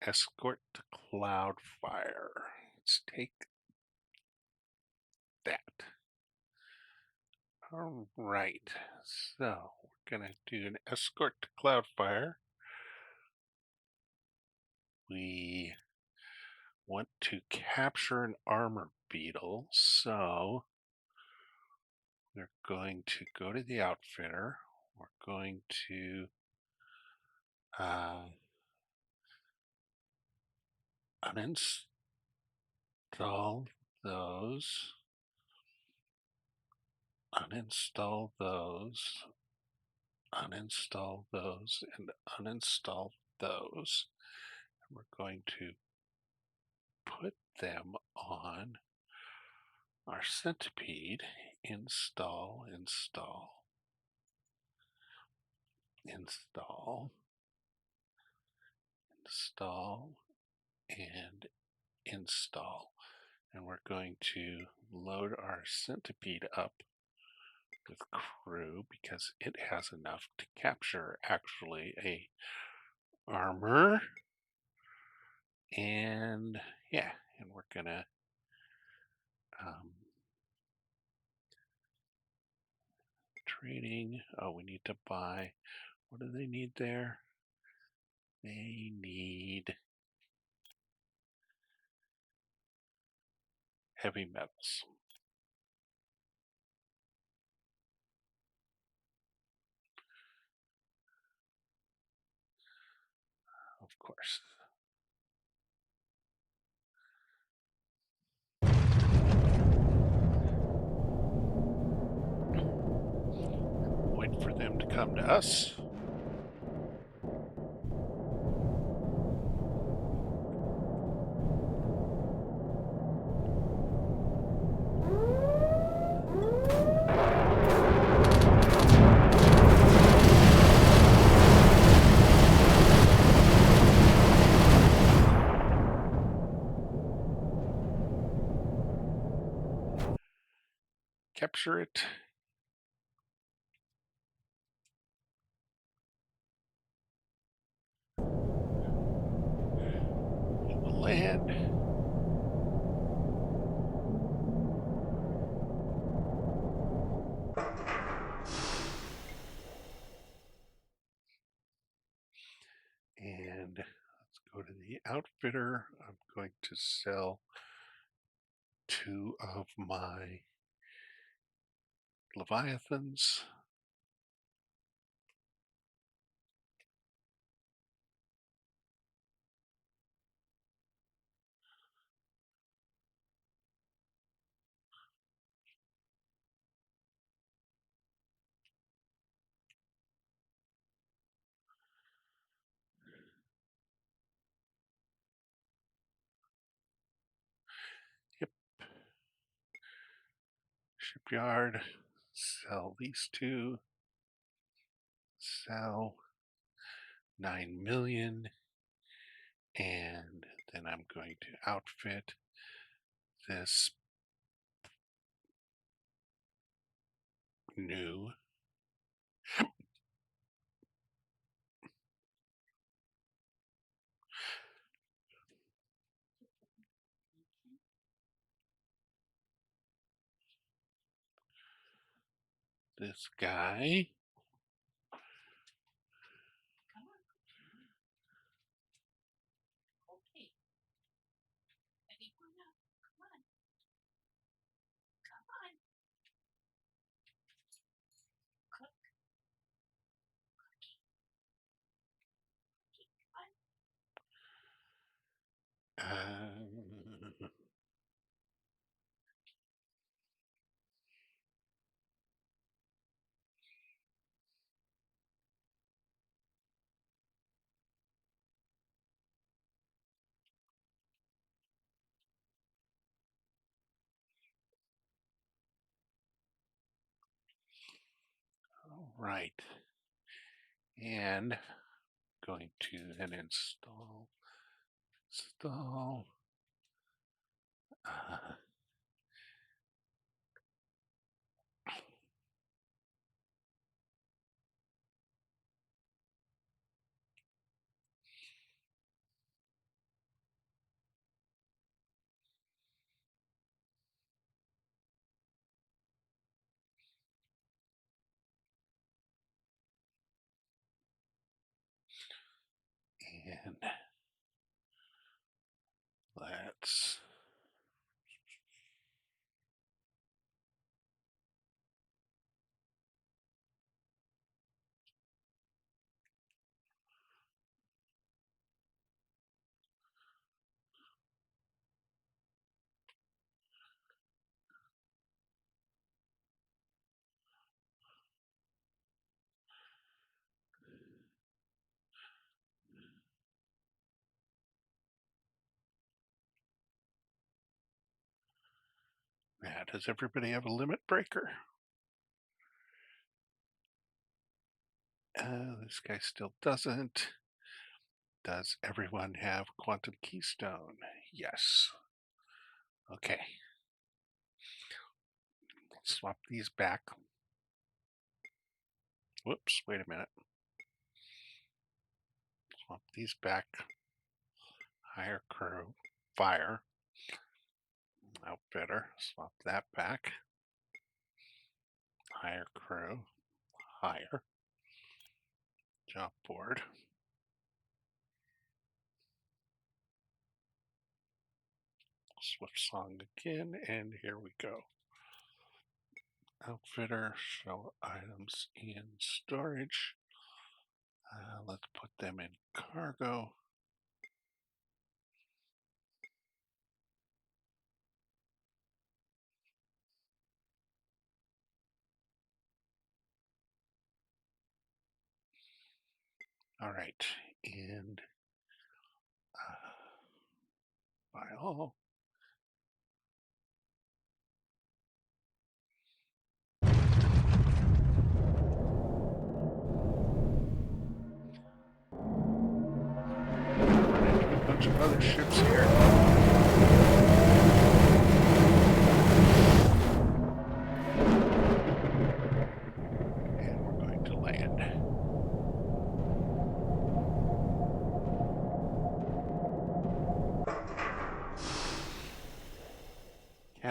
Speaker 1: Escort to Cloudfire. Let's take that. All right, so we're gonna do an escort to Cloudfire. We want to capture an armor beetle, so we're going to go to the outfitter. We're going to uninstall those, uninstall those, uninstall those, and uninstall those. And we're going to put them on our centipede. Install, install, install, install, and install. And we're going to load our centipede up with crew because it has enough to capture actually a armor. And yeah, and we're gonna trading. Oh, we need to buy. What do they need there? They need heavy metals. Of course. Wait for them to come to us. capture it. It will land. And let's go to the outfitter. I'm going to sell 2 of my Leviathans. Yep. Shipyard. Sell these 2. Sell 9 million. And then I'm going to outfit this new this guy. All right. And going to then install. And let's now, does everybody have a limit breaker? This guy still doesn't. Does everyone have quantum keystone? Yes. Okay. Let's swap these back. Whoops, wait a minute. Swap these back. Higher crew, fire. Outfitter, swap that back. Higher crew, higher. Job board. Swift song again, and here we go. Outfitter, show items in storage. Let's put them in cargo. All right, and file. A bunch of other ships here.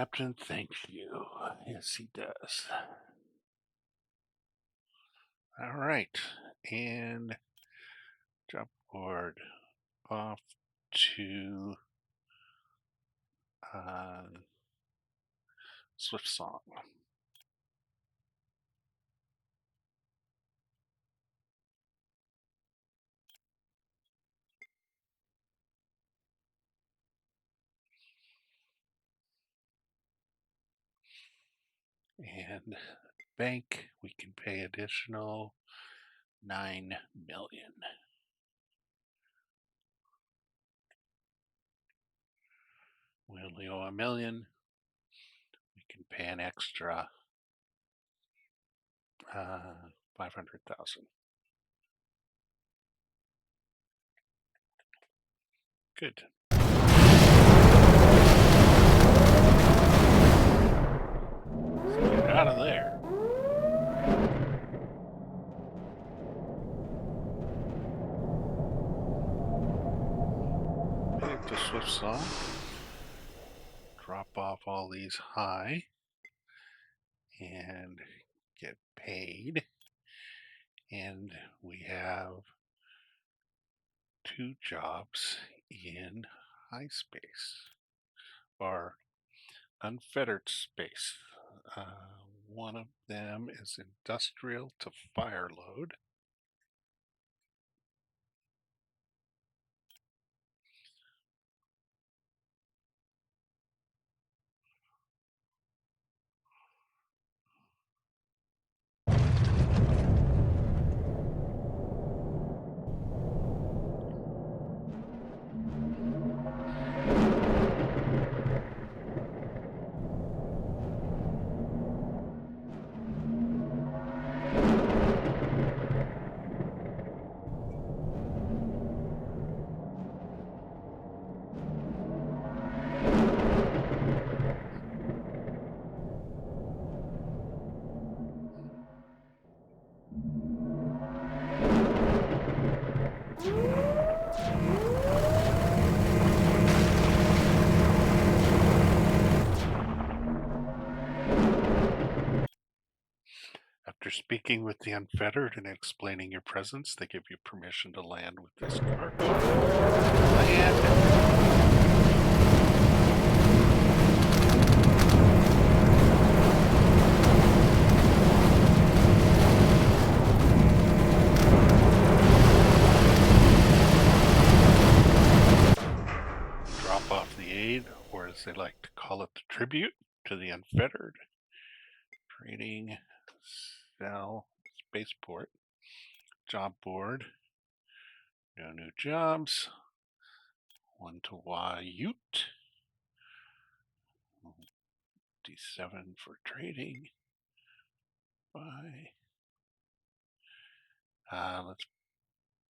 Speaker 1: Captain thanks you. Yes, he does. All right, and jump board off to Swift Song. And bank, we can pay additional 9 million. We only owe $1 million. We can pay an extra 500,000. Good. Let's get out of there. Head to Swift Song. Drop off all these high and get paid. And we have 2 jobs in high space or unfettered space. One of them is industrial to fire load. After speaking with the unfettered and explaining your presence, they give you permission to land with this cargo. Land. Drop off the aid, or as they like to call it, the tribute to the unfettered. Trading, sell, spaceport, job board, no new jobs, 1 to Ute, D7 for trading, buy, let's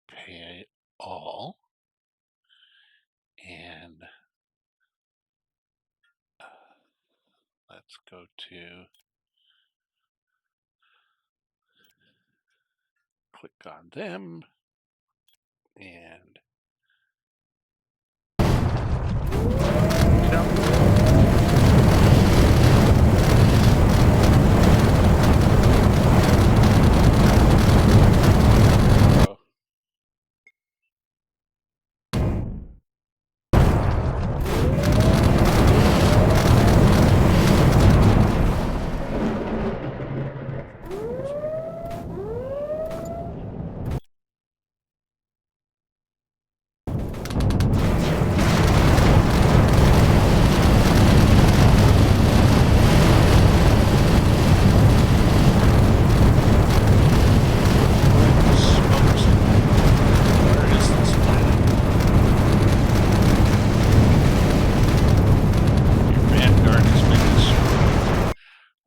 Speaker 1: pay it all, and let's go to click on them and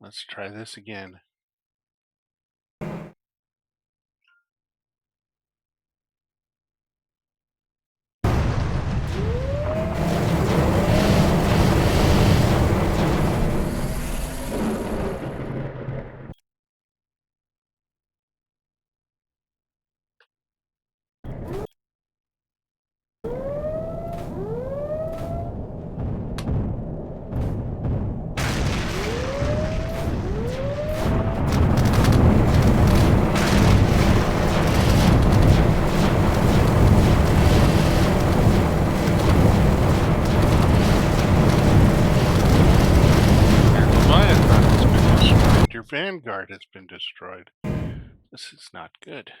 Speaker 1: let's try this again. vanguard has been destroyed. This is not good.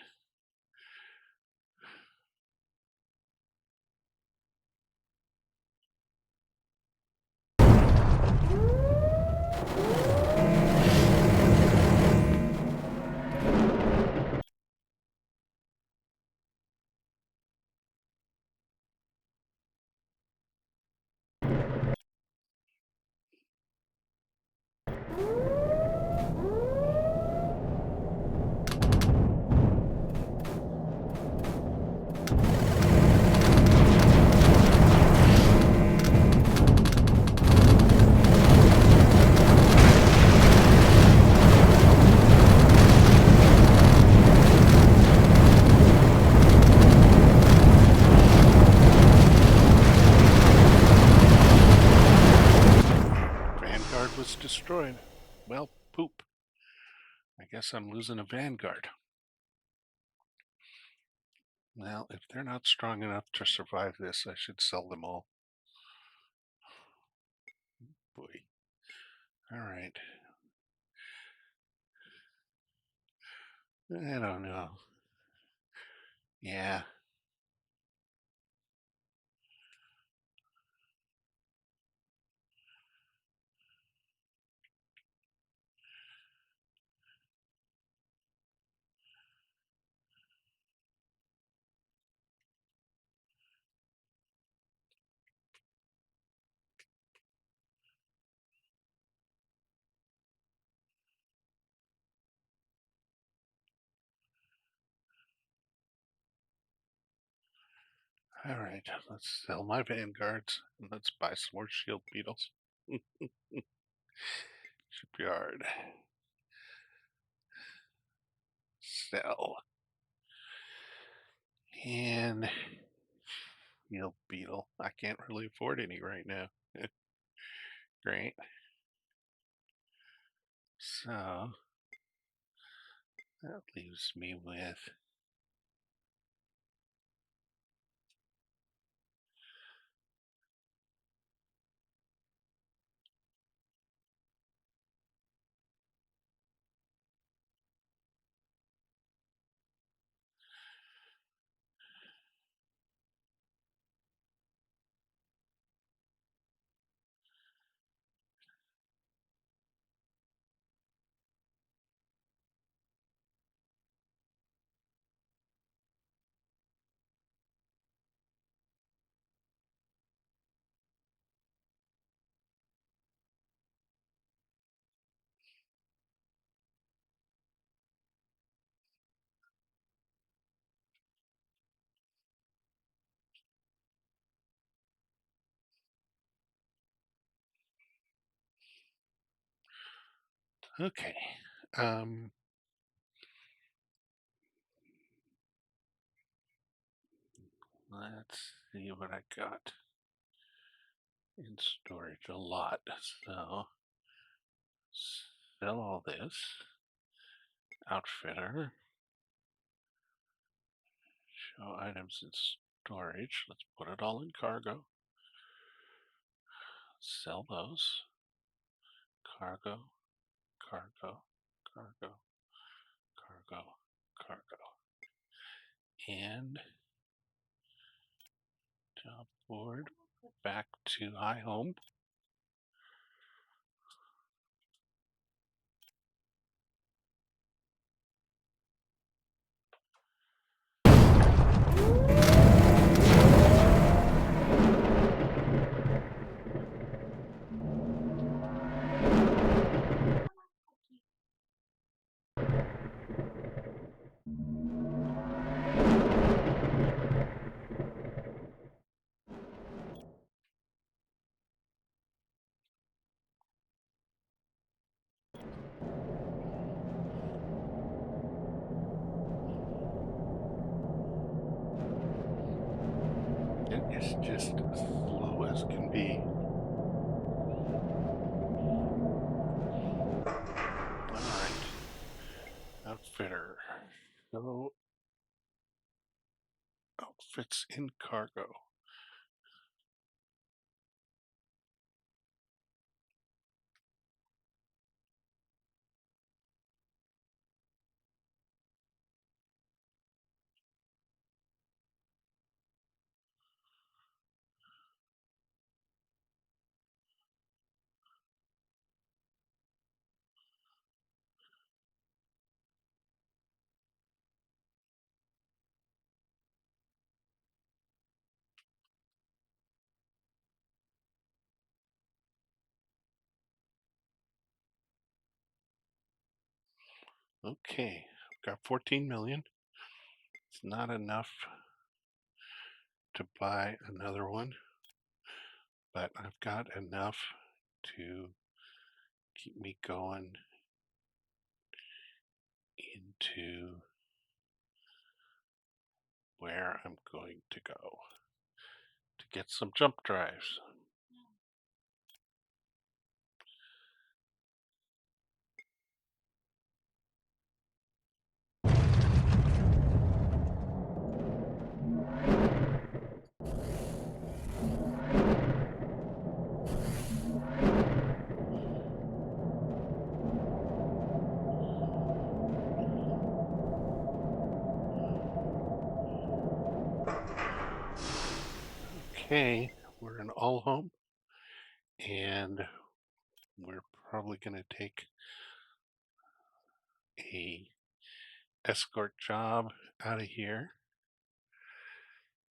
Speaker 1: Vanguard was destroyed. Well, poop. I guess I'm losing a vanguard. Well, if they're not strong enough to survive this, I should sell them all. Boy. All right. I don't know. Yeah. All right. Let's sell my vanguards and let's buy some more shield beetles. Shipyard. Sell. And shield beetle. I can't really afford any right now. Great. So that leaves me with okay. Um, let's see what I got in storage. A lot. So sell all this. Outfitter. Show items in storage. Let's put it all in cargo. Sell those. Cargo, cargo, cargo, cargo, cargo. And job board back to high home. It is just as slow as can be. Alright. Outfitter. So outfits in cargo. Okay, I've got 14 million. It's not enough to buy another one, but I've got enough to keep me going into where I'm going to go to get some jump drives. Okay, we're in all home, and we're probably going to take a escort job out of here.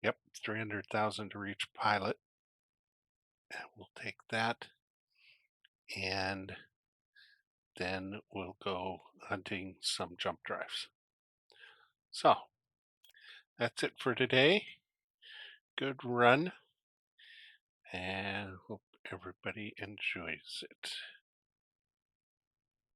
Speaker 1: Yep, 300,000 to reach pilot. And we'll take that, and then we'll go hunting some jump drives. So that's it for today. Good run, and hope everybody enjoys it.